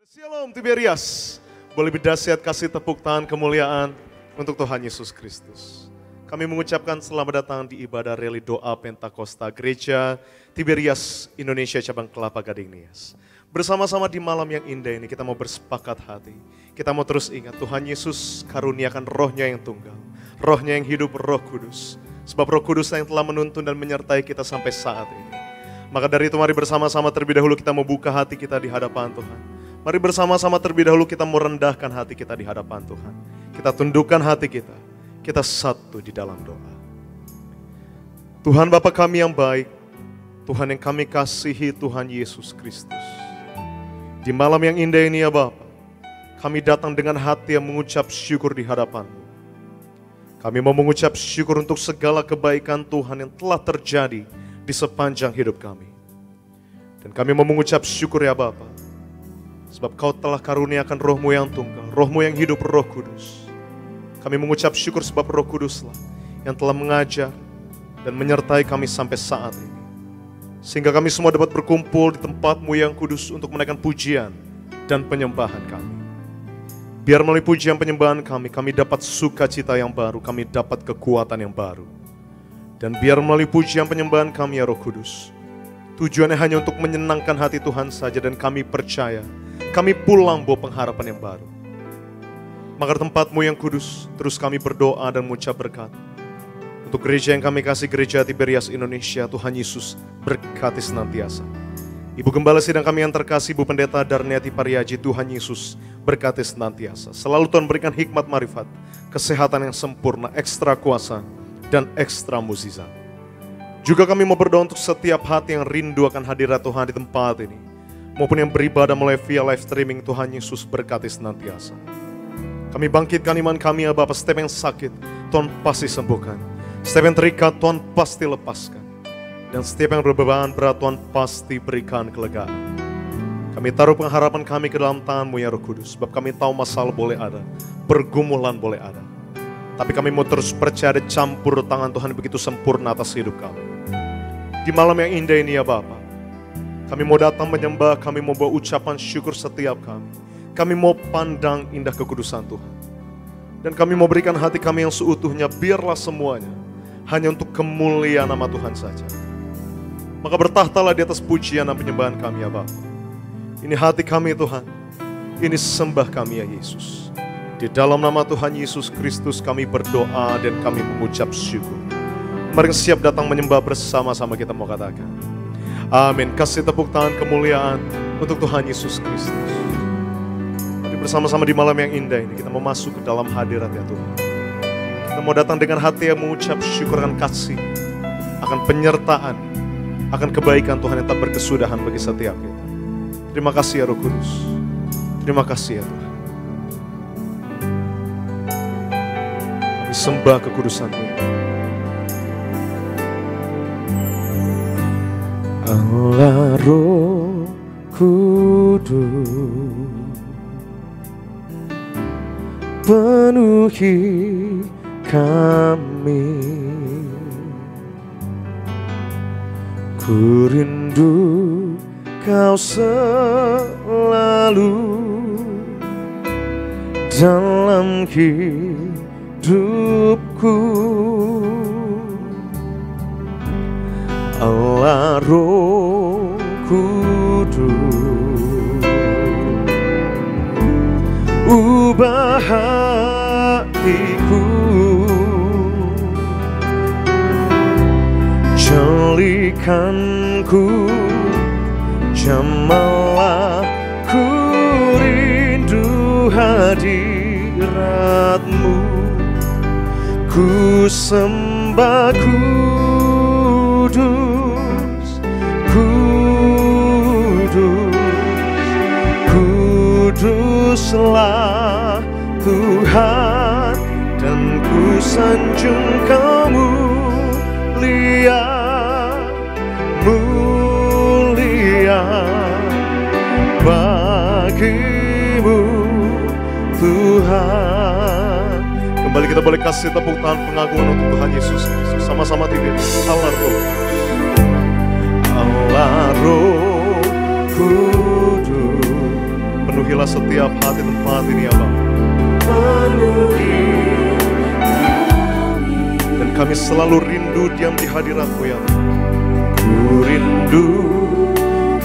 Shalom Tiberias. Boleh berdahsyat kasih tepuk tangan kemuliaan untuk Tuhan Yesus Kristus. Kami mengucapkan selamat datang di ibadah reli doa Pentakosta Gereja Tiberias Indonesia Cabang Kelapa Gading Nias. Bersama-sama di malam yang indah ini kita mau bersepakat hati. Kita mau terus ingat Tuhan Yesus karuniakan rohnya yang tunggal. Rohnya yang hidup, Roh Kudus. Sebab Roh Kudus yang telah menuntun dan menyertai kita sampai saat ini. Maka dari itu mari bersama-sama terlebih dahulu kita mau buka hati kita di hadapan Tuhan. Mari bersama-sama terlebih dahulu kita merendahkan hati kita di hadapan Tuhan. Kita tundukkan hati kita. Kita satu di dalam doa. Tuhan Bapa kami yang baik, Tuhan yang kami kasihi, Tuhan Yesus Kristus. Di malam yang indah ini ya Bapa, kami datang dengan hati yang mengucap syukur di hadapan-Mu. Kami mau mengucap syukur untuk segala kebaikan Tuhan yang telah terjadi di sepanjang hidup kami. Dan kami mau mengucap syukur ya Bapa, sebab Kau telah karuniakan roh-Mu yang tunggal, roh-Mu yang hidup, Roh Kudus. Kami mengucap syukur sebab Roh Kuduslah yang telah mengajar dan menyertai kami sampai saat ini. Sehingga kami semua dapat berkumpul di tempat-Mu yang kudus untuk menaikkan pujian dan penyembahan kami. Biar melalui pujian penyembahan kami dapat sukacita yang baru, kami dapat kekuatan yang baru. Dan biar melalui pujian penyembahan kami ya Roh Kudus, tujuannya hanya untuk menyenangkan hati Tuhan saja dan kami percaya kami pulang bawa pengharapan yang baru. Maka tempat-Mu yang kudus, terus kami berdoa dan mengucap berkat. Untuk gereja yang kami kasih, Gereja Tiberias Indonesia, Tuhan Yesus berkati senantiasa. Ibu Gembala Sidang kami yang terkasih, Ibu Pendeta Darniati Pariaji, Tuhan Yesus berkati senantiasa. Selalu Tuhan berikan hikmat marifat, kesehatan yang sempurna, ekstra kuasa, dan ekstra mukjizat. Juga kami mau berdoa untuk setiap hati yang rindu akan hadirat Tuhan di tempat ini, maupun yang beribadah melalui via live streaming. Tuhan Yesus berkati senantiasa. Kami bangkitkan iman kami ya Bapa. Setiap yang sakit Tuhan pasti sembuhkan, setiap yang terikat Tuhan pasti lepaskan, dan setiap yang berbeban berat Tuhan pasti berikan kelegaan. Kami taruh pengharapan kami ke dalam tangan-Mu ya Roh Kudus, sebab kami tahu masalah boleh ada, pergumulan boleh ada, tapi kami mau terus percaya ada campur tangan Tuhan begitu sempurna atas hidup kami. Di malam yang indah ini ya Bapa, kami mau datang menyembah, kami mau bawa ucapan syukur setiap kami. Kami mau pandang indah kekudusan Tuhan. Dan kami mau berikan hati kami yang seutuhnya, biarlah semuanya hanya untuk kemuliaan nama Tuhan saja. Maka bertahtalah di atas pujian dan penyembahan kami ya Bapa. Ini hati kami Tuhan, ini sembah kami ya Yesus. Di dalam nama Tuhan Yesus Kristus kami berdoa dan kami mengucap syukur. Mari siap datang menyembah bersama-sama, kita mau katakan amin. Kasih tepuk tangan kemuliaan untuk Tuhan Yesus Kristus. Mari bersama-sama di malam yang indah ini kita mau masuk ke dalam hadirat ya Tuhan. Kita mau datang dengan hati yang mengucap syukur akan kasih, akan penyertaan, akan kebaikan Tuhan yang tak berkesudahan bagi setiap kita. Terima kasih ya Roh Kudus. Terima kasih ya Tuhan. Kami sembah kekudusan-Mu. Allah Roh Kudus, penuhi kami. Ku rindu Kau selalu dalam hidupku. Allah Roh Kudus, ubah hatiku, jadikanku jamalah, ku rindu hadirat-Mu, ku sembah kudus, kudus, kuduslah Tuhan, dan ku sanjung Kau mulia, mulia bagi-Mu Tuhan. Kembali kita boleh kasih tepuk tangan pengagungan untuk Tuhan Yesus Kristus. Sama-sama tidur. Allah Roh, Allah Roh Kudus, penuhilah Penuhilah setiap hati tempat ini ya Bapa. Dan kami selalu rindu diam di hadirat-Mu ya Bapa. Ku rindu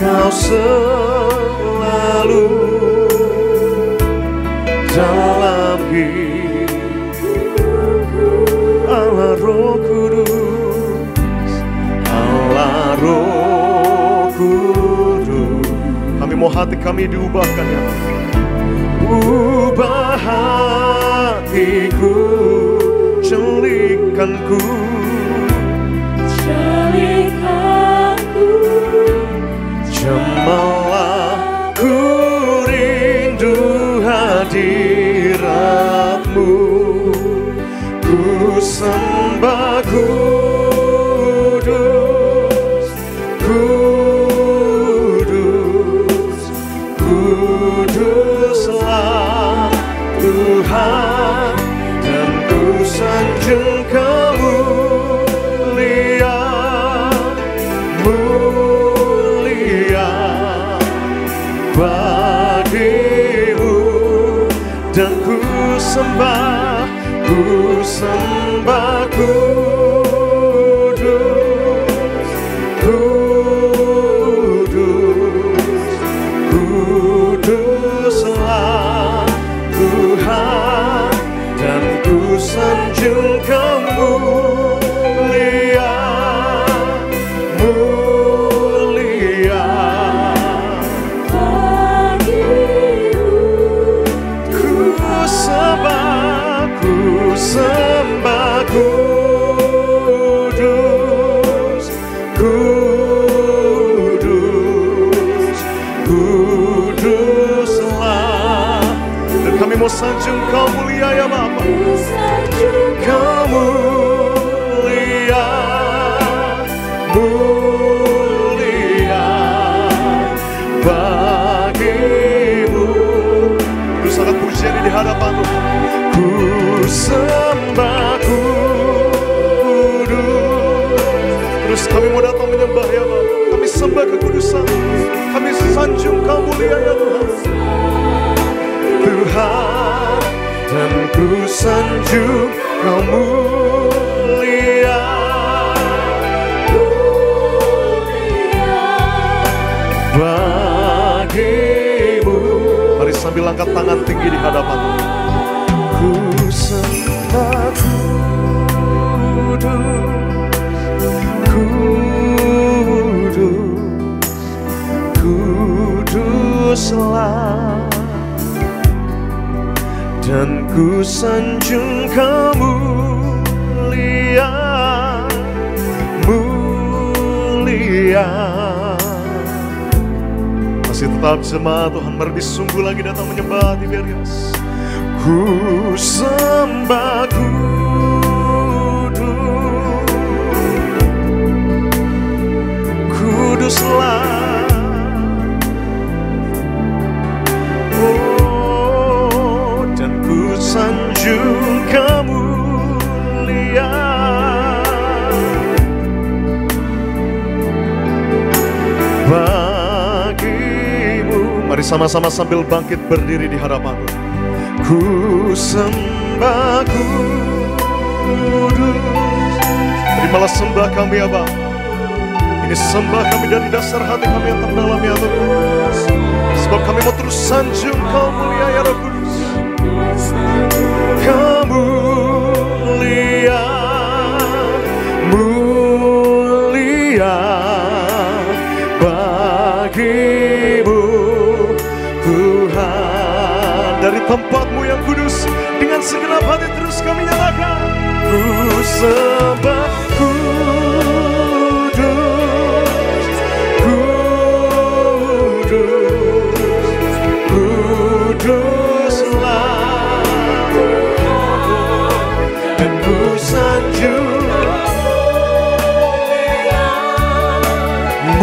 Kau selalu dalam hidupku. Allah Roh Kudus, Allah Roh Kudus. Kami mau hati kami diubahkan ya Bapa. Ubah hatiku, celikanku, jemalah ku rindu hadirat-Mu. Ku sembah kudus, kudus, kuduslah Tuhan, dan ku sanjung kemuliaan, mulia bagi-Mu, dan ku sembah kudus, kudus, kuduslah Tuhan, dan ku sanjung kemuliaan, mulia bagi-Mu. Ku sembah kudus, kudus, kuduslah. Dan kami mau sanjung Kau mulia ya Bapa. Kau mulia, mulia bagi-Mu. Terus sangat pujian di hadapan Tuhan. Ku sembah kudus. Terus kami mau datang menyembah ya Bapa. Kami sembah kekudusan, kami sanjung Kau mulia ya Tuhan. Tuhan, dan ku sanjung Kau mulia, bagi-Mu. Mari sambil angkat tangan tinggi di hadapan Tuhan. Ku sembah kudus, kuduslah, dan ku sanjung kemuliaan, mulia. Masih tetap jemaat Tuhan, mari sungguh lagi datang menyembah Tiberias. Ku sembah kuduslah, oh, dan ku sanjung kemuliaan bagi-Mu. Mari sama-sama sambil bangkit berdiri di hadapan Tuhan. Ku sembah kudus. Terimalah sembah kami ya Bapa. Ini sembah kami dari dasar hati kami yang terdalam ya Tuhan. Sebab kami mau terus sanjung Kau mulia ya Roh Kudus. Mulia, mulia bagi-Mu Tuhan. Dari tempat-Mu yang kudus, dengan segenap hati terus kami nyatakan. Ku sembah kudus, kudus, kuduslah, dan ku sanjung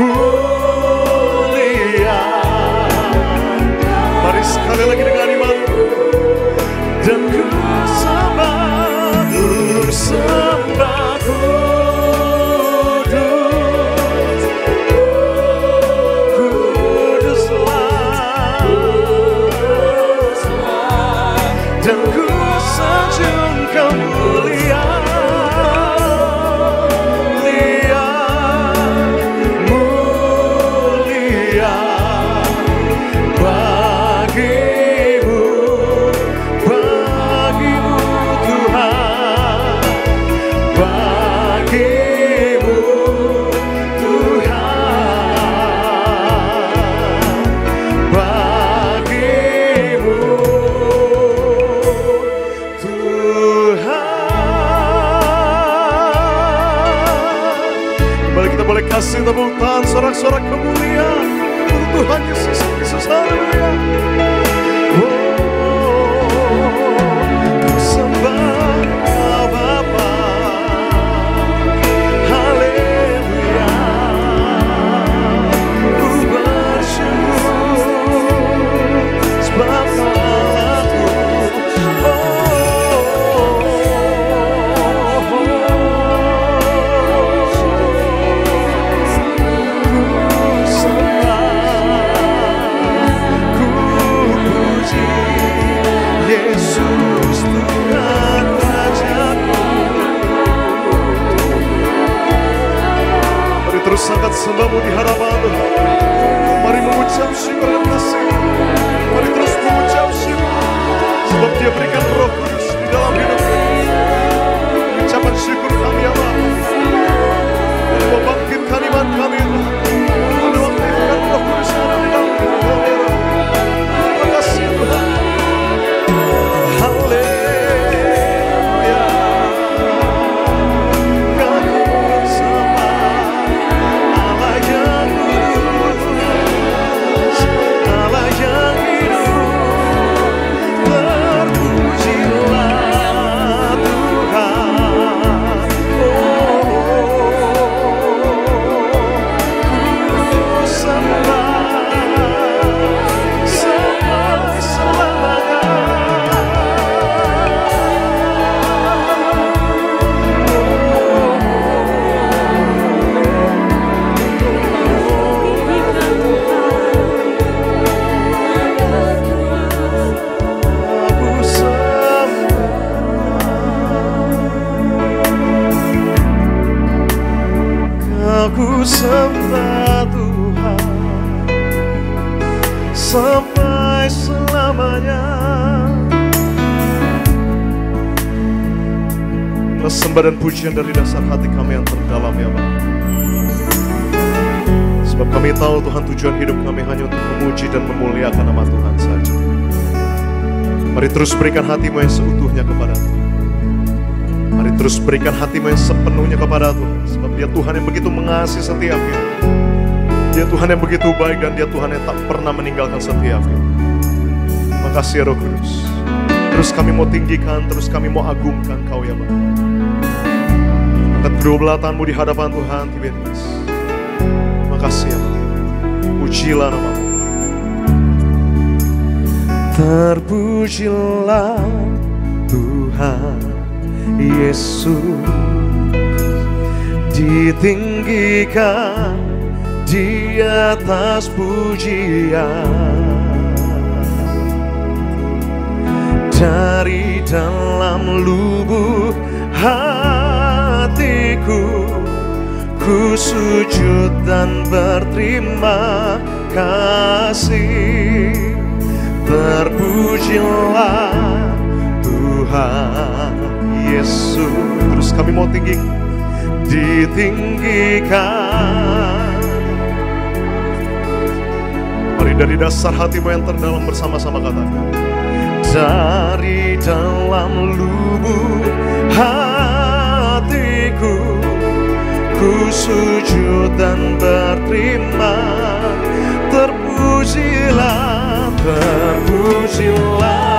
mulia. Mari sekali lagi dengan iman. Dan ku sembah tepuk tangan, sorak-sorak kemuliaan untuk Tuhan Yesus Kristus. Haleluya. Ku sembah Bapa. Haleluya. Ku bersyukur sebab Allahku. Yesus Tuhan Rajaku. Mari terus angkat sembahmu di hadapan Tuhan. Mari mengucap syukur dan kasih. Mari terus mengucap syukur sebab Dia berikan Roh Kudus di dalam hidup kami. Ucapan syukur kami ya Bapa. Membangkitkan iman kami Tuhan. Mengaktifkan Roh Kudus yang ada di dalam hidup kami ya Bapa. Terima kasih Tuhan. Aku sembah Tuhan sampai selamanya. Sembah dan pujian dari dasar hati kami yang terdalam ya Bapa. Sebab kami tahu Tuhan tujuan hidup kami hanya untuk memuji dan memuliakan nama Tuhan saja. Mari terus berikan hatimu yang seutuhnya kepada Tuhan. Mari terus berikan hatimu yang sepenuhnya kepada Tuhan. Sebab Dia Tuhan yang begitu mengasihi setiap kita. Dia Tuhan yang begitu baik dan Dia Tuhan yang tak pernah meninggalkan setiap kita. Terima kasih ya Roh Kudus. Terus kami mau tinggikan, terus kami mau agungkan Kau ya Bapa. Angkat kedua belah tanganmu di hadapan Tuhan Tiberias. Terima kasih ya Bapa. Pujilah nama-Mu. Terpujilah Tuhan Yesus, ditinggikan di atas pujian. Dari dalam lubuk hatiku, ku sujud dan berterima kasih. Terpujilah Tuhan Yesus. Terus kami mau tinggi, ditinggikan. Mari dari dasar hatimu yang terdalam bersama-sama katakan. Dari dalam lubuk hatiku, ku sujud dan berterima. Terpujilah, terpujilah.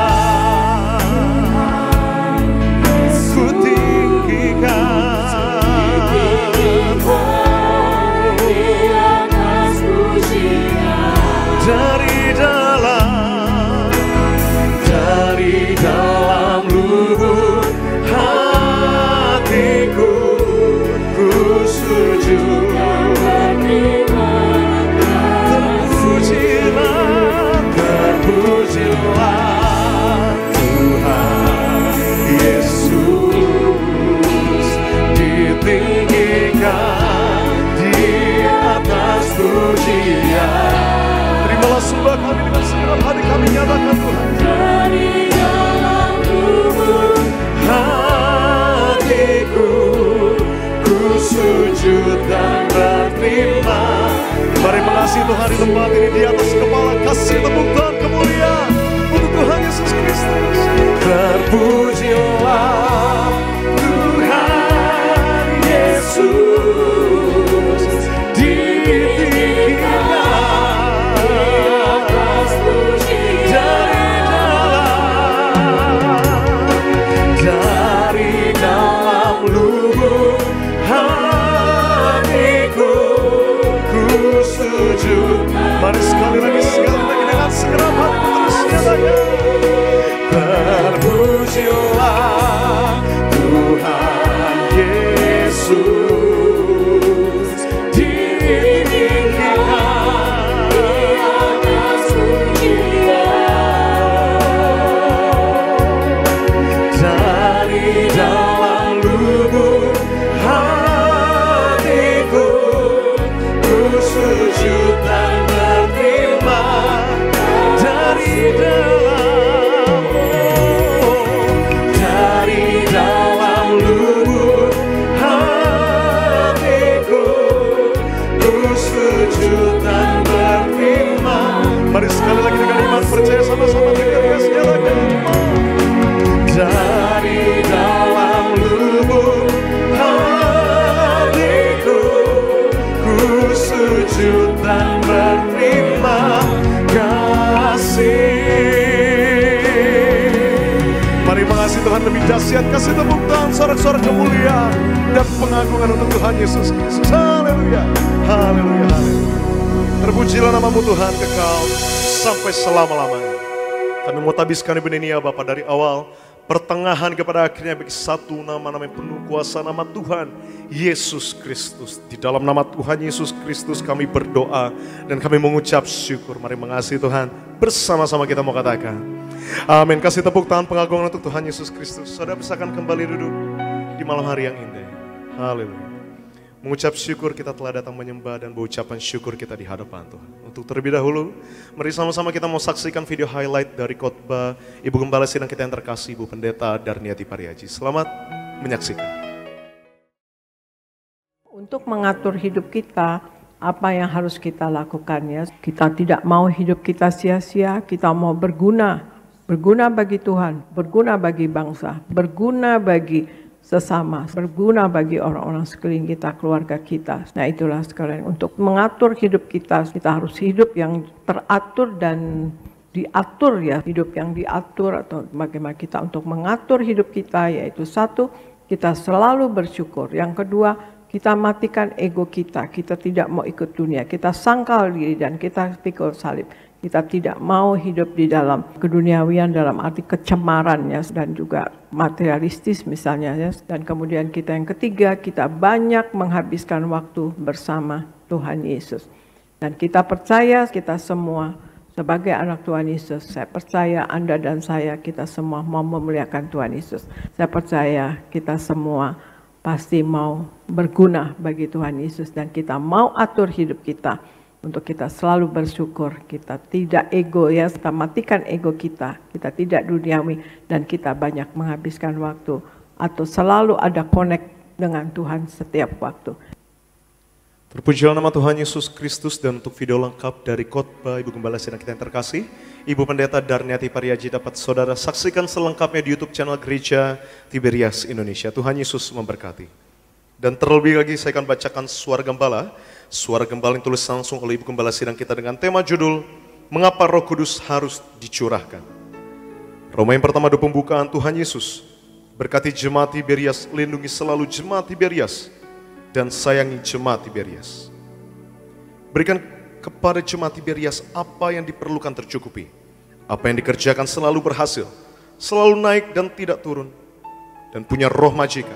Dari dalam lubuk hatiku, ku sujud terpujilah, terpujilah Tuhan Yesus, ditinggikan di atas pujian. Terimalah sembah kami dengan segenap hati kami nyatakan Tuhan. Dari dalam lubuk hatiku, ku sujud dan berterima. Mari mengasihi Tuhan di tempat ini, di atas kepala kasih tepuk tangan kemuliaan untuk Tuhan Yesus Kristus. Terpujilah Tuhan Yesus. Mari sekali lagi dengan segenap hati terus nyatakan. Terpujilah Tuhan Yesus, ditinggikan di atas pujian. Dari dalam lubuk hatiku, ku sujud dan berterima dari dalam lubuk hatiku, ku sujud dan berterima. Mari sekali lagi dengan iman percaya sama-sama dengan nyatakan. Dari dalam lubuk hatiku, ku sujud dan berterima kasih. Mari mengasihi Tuhan lebih dahsyat, kasih tepuk tangan, sorak-sorak kemuliaan dan pengagungan untuk Tuhan Yesus Kristus. Haleluya, haleluya, haleluya. Terpujilah namamu Tuhan kekal sampai selama-lamanya. Kami mau tabiskan Ibu Nenia Bapak dari awal pertengahan kepada akhirnya bagi satu nama-nama yang penuh kuasa, nama Tuhan Yesus Kristus. Di dalam nama Tuhan Yesus Kristus kami berdoa dan kami mengucap syukur. Mari mengasihi Tuhan, bersama-sama kita mau katakan amin. Kasih tepuk tangan pengagungan untuk Tuhan Yesus Kristus. Saudara silakan kembali duduk di malam hari yang indah. Haleluya. Mengucap syukur kita telah datang menyembah dan berucapan syukur kita di hadapan Tuhan. Untuk terlebih dahulu, mari sama-sama kita mau saksikan video highlight dari khotbah Ibu Gembala Sidang kita yang terkasih, Ibu Pendeta Darniati Pariaji. Selamat menyaksikan. Untuk mengatur hidup kita, apa yang harus kita lakukan ya? Kita tidak mau hidup kita sia-sia, kita mau berguna bagi Tuhan, berguna bagi bangsa, berguna bagi sesama, berguna bagi orang-orang sekeliling kita, keluarga kita. Nah itulah sekalian, untuk mengatur hidup kita harus hidup yang teratur dan diatur ya. Hidup yang diatur atau bagaimana kita untuk mengatur hidup kita, yaitu satu, kita selalu bersyukur. Yang kedua, kita matikan ego kita tidak mau ikut dunia, kita sangkal diri dan kita pikul salib. Kita tidak mau hidup di dalam keduniawian dalam arti kecemaran ya, dan juga materialistis misalnya ya. Dan kemudian kita yang ketiga, kita banyak menghabiskan waktu bersama Tuhan Yesus. Dan kita percaya kita semua sebagai anak Tuhan Yesus, saya percaya Anda dan saya, kita semua mau memuliakan Tuhan Yesus. Saya percaya kita semua pasti mau berguna bagi Tuhan Yesus dan kita mau atur hidup kita untuk kita selalu bersyukur, kita tidak ego ya, kita matikan ego kita tidak duniawi dan kita banyak menghabiskan waktu atau selalu ada connect dengan Tuhan setiap waktu. Terpujilah nama Tuhan Yesus Kristus. Dan untuk video lengkap dari khotbah Ibu Gembala Sidang kita yang terkasih, Ibu Pendeta Darniati Pariaji, dapat saudara saksikan selengkapnya di YouTube channel Gereja Tiberias Indonesia. Tuhan Yesus memberkati. Dan terlebih lagi saya akan bacakan suara gembala yang tulis langsung oleh Ibu Gembala Sidang kita dengan tema judul Mengapa Roh Kudus Harus Dicurahkan. Roma yang pertama do pembukaan. Tuhan Yesus berkati jemaat Tiberias, lindungi selalu jemaat Tiberias dan sayangi jemaat Tiberias. Berikan kepada jemaat Tiberias apa yang diperlukan tercukupi, apa yang dikerjakan selalu berhasil, selalu naik dan tidak turun, dan punya roh majikan.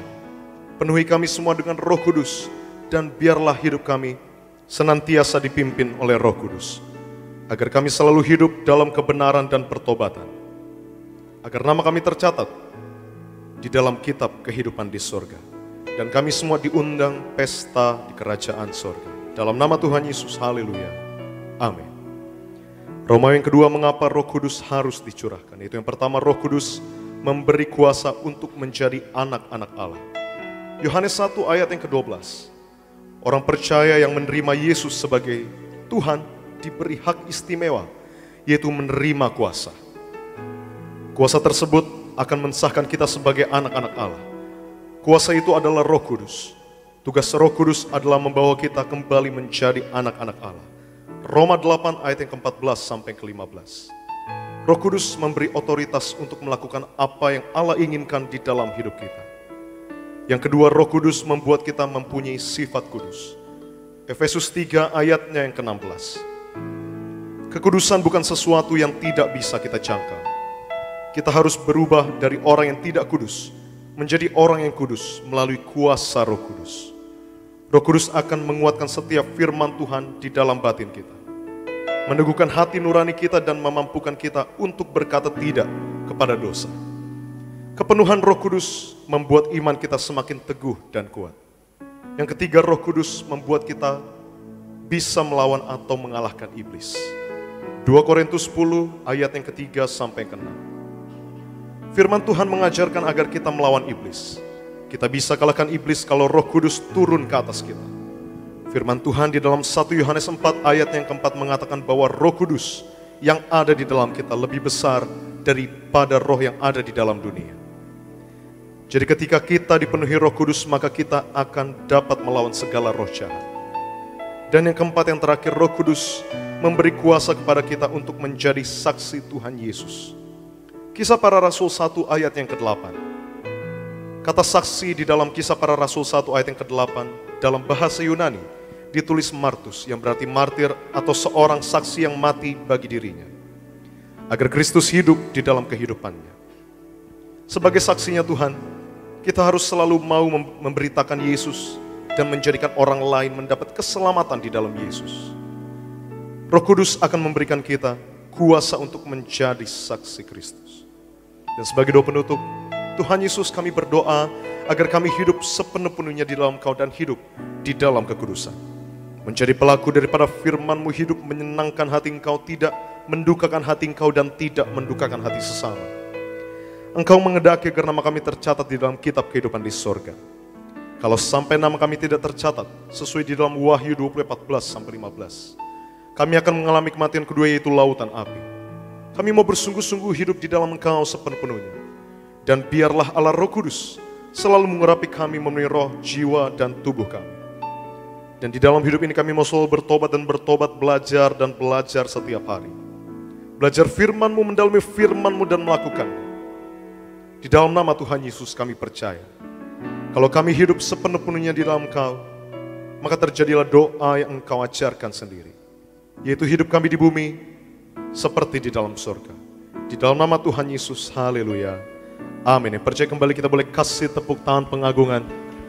Penuhi kami semua dengan Roh Kudus, dan biarlah hidup kami senantiasa dipimpin oleh Roh Kudus, agar kami selalu hidup dalam kebenaran dan pertobatan, agar nama kami tercatat di dalam kitab kehidupan di sorga, dan kami semua diundang pesta di kerajaan sorga. Dalam nama Tuhan Yesus, haleluya, amin. Roma yang kedua, mengapa Roh Kudus harus dicurahkan? Itu yang pertama, Roh Kudus memberi kuasa untuk menjadi anak-anak Allah. Yohanes 1 ayat yang ke-12. Orang percaya yang menerima Yesus sebagai Tuhan diberi hak istimewa, yaitu menerima kuasa. Kuasa tersebut akan mensahkan kita sebagai anak-anak Allah. Kuasa itu adalah Roh Kudus. Tugas Roh Kudus adalah membawa kita kembali menjadi anak-anak Allah. Roma 8 ayat yang ke-14 sampai ke-15. Roh Kudus memberi otoritas untuk melakukan apa yang Allah inginkan di dalam hidup kita. Yang kedua, Roh Kudus membuat kita mempunyai sifat kudus. Efesus 3 ayatnya yang ke-16. Kekudusan bukan sesuatu yang tidak bisa kita jangkau. Kita harus berubah dari orang yang tidak kudus menjadi orang yang kudus melalui kuasa Roh Kudus. Roh Kudus akan menguatkan setiap firman Tuhan di dalam batin kita, meneguhkan hati nurani kita dan memampukan kita untuk berkata tidak kepada dosa. Kepenuhan Roh Kudus membuat iman kita semakin teguh dan kuat. Yang ketiga, Roh Kudus membuat kita bisa melawan atau mengalahkan iblis. 2 Korintus 10 ayat yang ketiga sampai ke-6. Firman Tuhan mengajarkan agar kita melawan iblis. Kita bisa kalahkan iblis kalau Roh Kudus turun ke atas kita. Firman Tuhan di dalam 1 Yohanes 4 ayat yang keempat mengatakan bahwa Roh Kudus yang ada di dalam kita lebih besar daripada roh yang ada di dalam dunia. Jadi ketika kita dipenuhi Roh Kudus, maka kita akan dapat melawan segala roh jahat. Dan yang keempat, yang terakhir, Roh Kudus memberi kuasa kepada kita untuk menjadi saksi Tuhan Yesus. Kisah Para Rasul 1 ayat yang ke-8. Kata saksi di dalam Kisah Para Rasul 1 ayat yang ke-8 dalam bahasa Yunani ditulis martus, yang berarti martir atau seorang saksi yang mati bagi dirinya, agar Kristus hidup di dalam kehidupannya. Sebagai saksinya Tuhan, kita harus selalu mau memberitakan Yesus dan menjadikan orang lain mendapat keselamatan di dalam Yesus. Roh Kudus akan memberikan kita kuasa untuk menjadi saksi Kristus. Dan sebagai doa penutup, Tuhan Yesus, kami berdoa agar kami hidup sepenuh-penuhnya di dalam Kau dan hidup di dalam kekudusan. Menjadi pelaku daripada firman-Mu, hidup menyenangkan hati Engkau, tidak mendukakan hati Engkau dan tidak mendukakan hati sesama. Engkau menghendaki agar nama kami tercatat di dalam kitab kehidupan di sorga. Kalau sampai nama kami tidak tercatat sesuai di dalam Wahyu 20:14-15, kami akan mengalami kematian kedua, yaitu lautan api. Kami mau bersungguh-sungguh hidup di dalam Engkau sepenuh-penuhnya. Dan biarlah Allah Roh Kudus selalu mengurapi kami, memenuhi roh, jiwa, dan tubuh kami. Dan di dalam hidup ini kami mau selalu bertobat dan bertobat, belajar dan belajar setiap hari. Belajar firman-Mu, mendalami firman-Mu dan melakukannya. Di dalam nama Tuhan Yesus kami percaya. Kalau kami hidup sepenuh-penuhnya di dalam Engkau, maka terjadilah doa yang Engkau ajarkan sendiri, yaitu hidup kami di bumi seperti di dalam surga. Di dalam nama Tuhan Yesus, haleluya, amin. Yang percaya kembali kita boleh kasih tepuk tangan pengagungan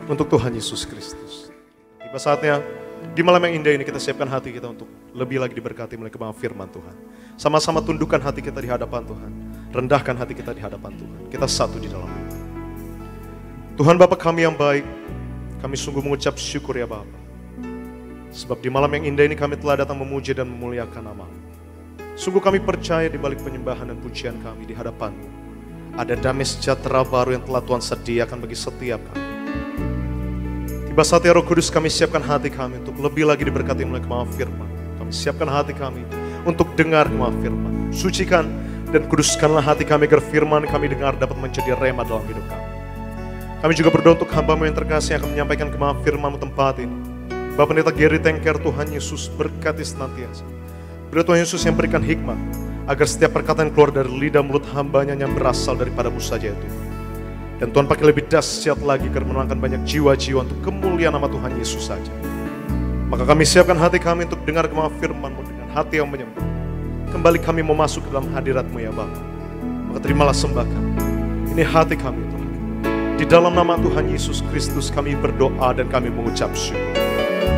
untuk Tuhan Yesus Kristus. Tiba saatnya di malam yang indah ini kita siapkan hati kita untuk lebih lagi diberkati melalui kebenaran firman Tuhan. Sama-sama tundukkan hati kita di hadapan Tuhan, rendahkan hati kita di hadapan Tuhan. Kita satu di dalam Tuhan. Tuhan Bapa kami yang baik, kami sungguh mengucap syukur ya Bapa. Sebab di malam yang indah ini kami telah datang memuji dan memuliakan nama-Mu. Sungguh kami percaya di balik penyembahan dan pujian kami di hadapan-Mu, ada damai sejahtera baru yang telah Tuhan sediakan bagi setiap kami. Tiba saatnya Roh Kudus, kami siapkan hati kami untuk lebih lagi diberkati melalui kebenaran firman. Kami siapkan hati kami untuk dengar kebenaran firman. Sucikan dan kuduskanlah hati kami agar firman kami dengar dapat menjadi rema dalam hidup kami. Kami juga berdoa untuk hamba-Mu yang terkasih yang akan menyampaikan kebenaran firman-Mu tempat ini. Bapak Pendeta Gary Tengker, Tuhan Yesus berkati senantiasa. Beliau Tuhan Yesus yang berikan hikmat, agar setiap perkataan yang keluar dari lidah mulut hamba-Nya yang berasal daripada-Mu saja itu. Dan Tuhan pakai lebih dahsyat lagi agar menangkan banyak jiwa-jiwa untuk kemuliaan nama Tuhan Yesus saja. Maka kami siapkan hati kami untuk dengar kebenaran firman-Mu dengan hati yang menyembah. Kembali kami mau masuk ke dalam hadirat-Mu ya Bapa. Maka terimalah sembah kami. Ini hati kami Tuhan. Di dalam nama Tuhan Yesus Kristus kami berdoa dan kami mengucap syukur.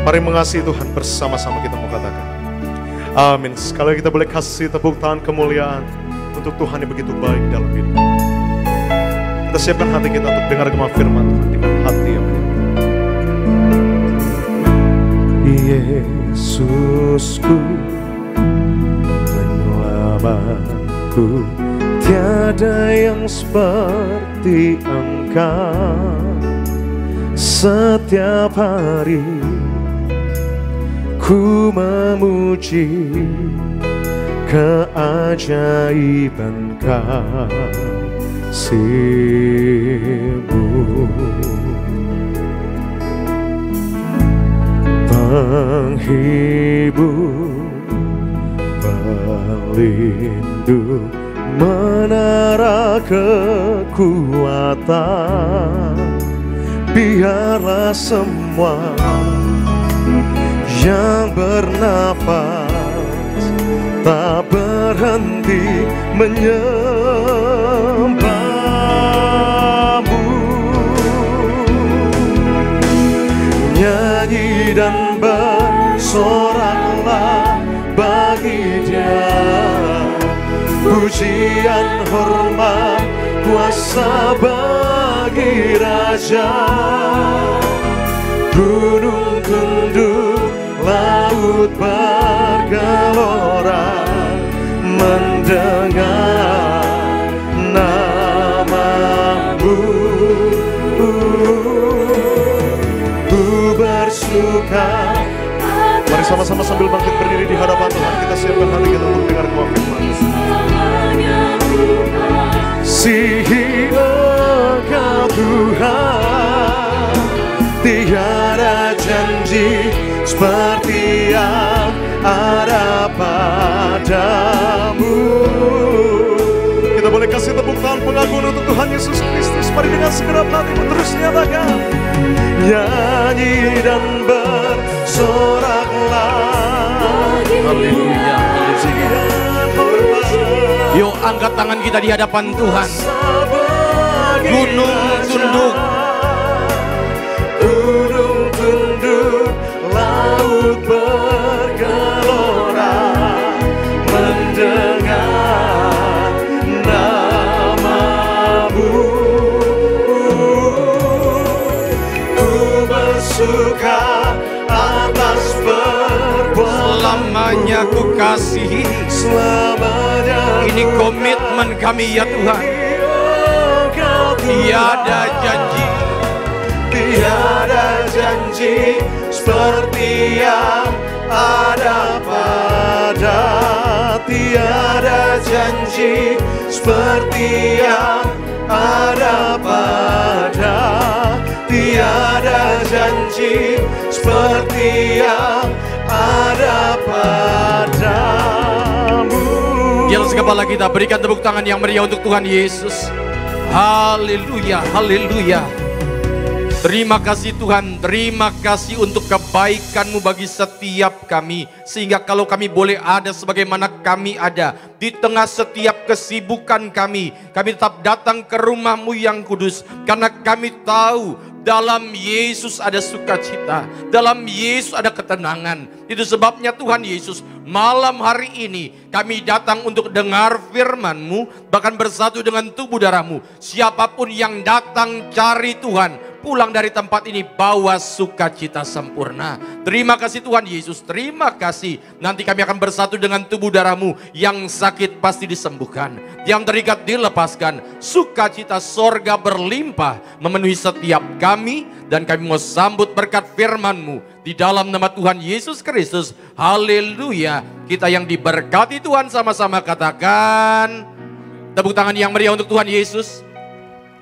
Mari mengasihi Tuhan, bersama-sama kita mau katakan amin. Sekali lagi kita boleh kasih tepuk tangan kemuliaan untuk Tuhan yang begitu baik dalam hidup. Kita siapkan hati kita untuk dengar kebenaran firman Tuhan dengan hati yang menyembah. Yesusku, penyelamatku, tiada yang seperti Engkau. Setiap hari ku memuji keajaiban kasih-Mu. Penghibur, pelindung, menara kekuatan, biarlah semua yang bernafas tak berhenti menyembahmu. Nyanyi dan bersoraklah bagi Dia, pujian, hormat, kuasa bagi Raja. Gunung tunduk, laut bergelora mendengar namamu. Ku bersuka. Mari sama-sama sambil bangkit berdiri di hadapan Tuhan, kita siapkan hati kita untuk dengar doa firman. Sihi Engkau Tuhan, tiada janji seperti yang ada padamu. Kita boleh kasih tepuk tangan pengagungan untuk Tuhan Yesus Kristus. Mari dengan segenap hatimu terus nyatakan. Nyanyi dan bersoraklah. Haleluya. Yuk angkat tangan kita di hadapan Tuhan. Gunung tunduk, gunung tunduk, laut bergelora mendengar namamu. Ku bersuka atas perbuatan selamanya ku kasihi. Selamanya ini komitmen kami ya Tuhan. Tiada janji, tiada janji seperti yang ada pada. Tiada janji seperti yang ada pada. Tiada janji seperti yang ada padamu. di atas kepala kita, berikan tepuk tangan yang meriah untuk Tuhan Yesus. Haleluya, haleluya. Terima kasih Tuhan, terima kasih untuk kebaikan-Mu bagi setiap kami. Sehingga kalau kami boleh ada sebagaimana kami ada, di tengah setiap kesibukan kami tetap datang ke rumah-Mu yang kudus. Karena kami tahu dalam Yesus ada sukacita, dalam Yesus ada ketenangan. Itu sebabnya Tuhan Yesus, malam hari ini kami datang untuk dengar firman-Mu, bahkan bersatu dengan tubuh darah-Mu. Siapapun yang datang cari Tuhan, pulang dari tempat ini bawa sukacita sempurna. Terima kasih Tuhan Yesus, terima kasih. Nanti kami akan bersatu dengan tubuh darah-Mu. Yang sakit pasti disembuhkan, yang terikat dilepaskan. Sukacita sorga berlimpah memenuhi setiap kami. Dan kami mau sambut berkat firman-Mu di dalam nama Tuhan Yesus Kristus. Haleluya. Kita yang diberkati Tuhan sama-sama katakan tepuk tangan yang meriah untuk Tuhan Yesus.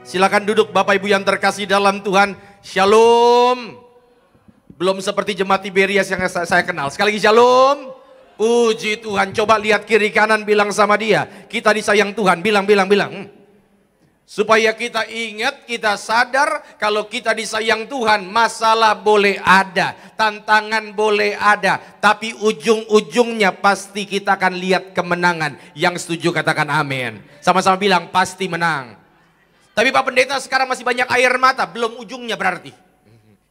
Silakan duduk Bapak Ibu yang terkasih dalam Tuhan. Shalom. Belum seperti jemaat Tiberias yang saya kenal. Sekali lagi shalom. Puji Tuhan. Coba lihat kiri kanan, bilang sama dia, kita disayang Tuhan. Bilang. Supaya kita ingat, kita sadar kalau kita disayang Tuhan. Masalah boleh ada, tantangan boleh ada, tapi ujung-ujungnya pasti kita akan lihat kemenangan. Yang setuju katakan amin. Sama-sama bilang pasti menang. Tapi Pak Pendeta sekarang masih banyak air mata, belum ujungnya berarti.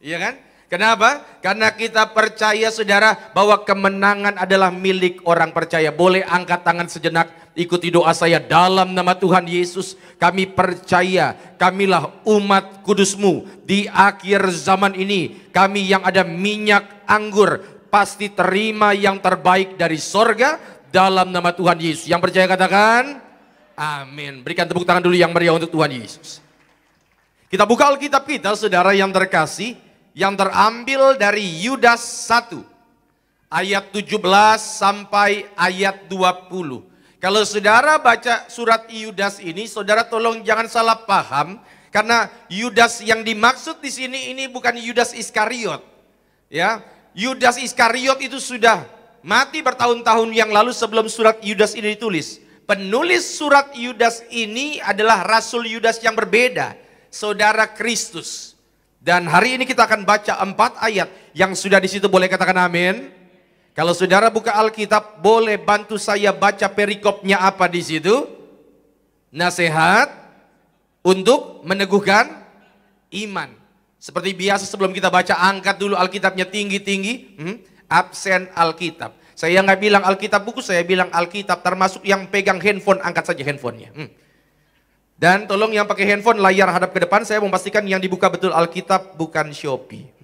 Iya kan? Kenapa? Karena kita percaya saudara bahwa kemenangan adalah milik orang percaya. Boleh angkat tangan sejenak, ikuti doa saya dalam nama Tuhan Yesus. Kami percaya kamilah umat kudus-Mu di akhir zaman ini. Kami yang ada minyak anggur pasti terima yang terbaik dari sorga dalam nama Tuhan Yesus. Yang percaya katakan amin. Berikan tepuk tangan dulu yang meriah untuk Tuhan Yesus. Kita buka Alkitab kita saudara yang terkasih, yang terambil dari Yudas 1 ayat 17 sampai ayat 20. Kalau saudara baca surat Yudas ini, saudara tolong jangan salah paham, karena Yudas yang dimaksud di sini ini bukan Yudas Iskariot. Ya, Yudas Iskariot itu sudah mati bertahun-tahun yang lalu sebelum surat Yudas ini ditulis. Penulis surat Yudas ini adalah Rasul Yudas yang berbeda, saudara Kristus. Dan hari ini kita akan baca 4 ayat yang sudah di situ, boleh katakan amin. Kalau saudara buka Alkitab, boleh bantu saya baca perikopnya apa di situ? Nasihat untuk meneguhkan iman. Seperti biasa sebelum kita baca, angkat dulu Alkitabnya tinggi-tinggi. Absen Alkitab. Saya nggak bilang Alkitab buku, saya bilang Alkitab, termasuk yang pegang handphone, angkat saja handphonenya. Dan tolong yang pakai handphone layar hadap ke depan, saya memastikan yang dibuka betul Alkitab, bukan Shopee.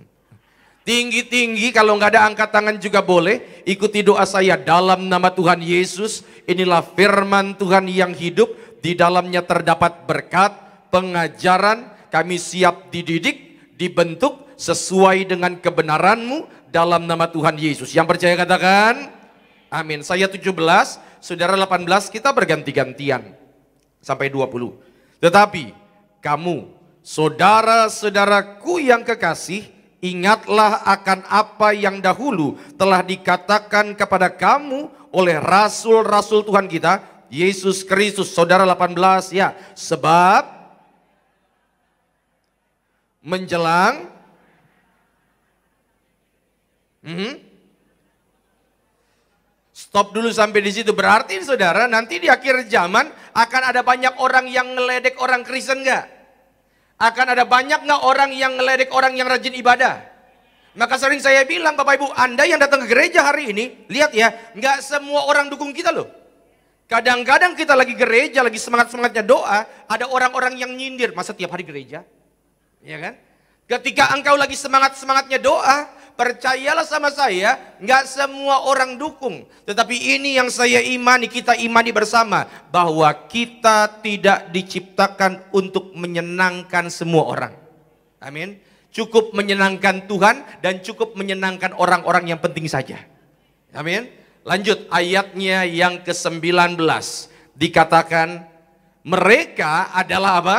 Tinggi-tinggi, kalau nggak ada angkat tangan juga boleh. Ikuti doa saya, dalam nama Tuhan Yesus, inilah firman Tuhan yang hidup. Di dalamnya terdapat berkat, pengajaran, kami siap dididik, dibentuk sesuai dengan kebenaran-Mu dalam nama Tuhan Yesus. Yang percaya katakan, amin. Saya 17, saudara 18, kita berganti-gantian sampai 20. Tetapi kamu, saudara-saudaraku yang kekasih, ingatlah akan apa yang dahulu telah dikatakan kepada kamu oleh rasul-rasul Tuhan kita, Yesus Kristus. Saudara 18 ya. Sebab menjelang stop dulu sampai di situ. Berarti saudara, nanti di akhir zaman akan ada banyak orang yang ngeledek orang Kristen enggak? Akan ada banyak nggak orang yang ngeledek orang yang rajin ibadah? Maka sering saya bilang, Bapak Ibu, Anda yang datang ke gereja hari ini, lihat ya, nggak semua orang dukung kita loh. Kadang-kadang kita lagi gereja, lagi semangat-semangatnya doa, ada orang-orang yang nyindir, masa tiap hari gereja? Ya kan? Ketika engkau lagi semangat-semangatnya doa, percayalah sama saya, nggak semua orang dukung. Tetapi ini yang saya imani, kita imani bersama, bahwa kita tidak diciptakan untuk menyenangkan semua orang. Amin. Cukup menyenangkan Tuhan dan cukup menyenangkan orang-orang yang penting saja. Amin. Lanjut ayatnya yang ke-19. Dikatakan mereka adalah apa?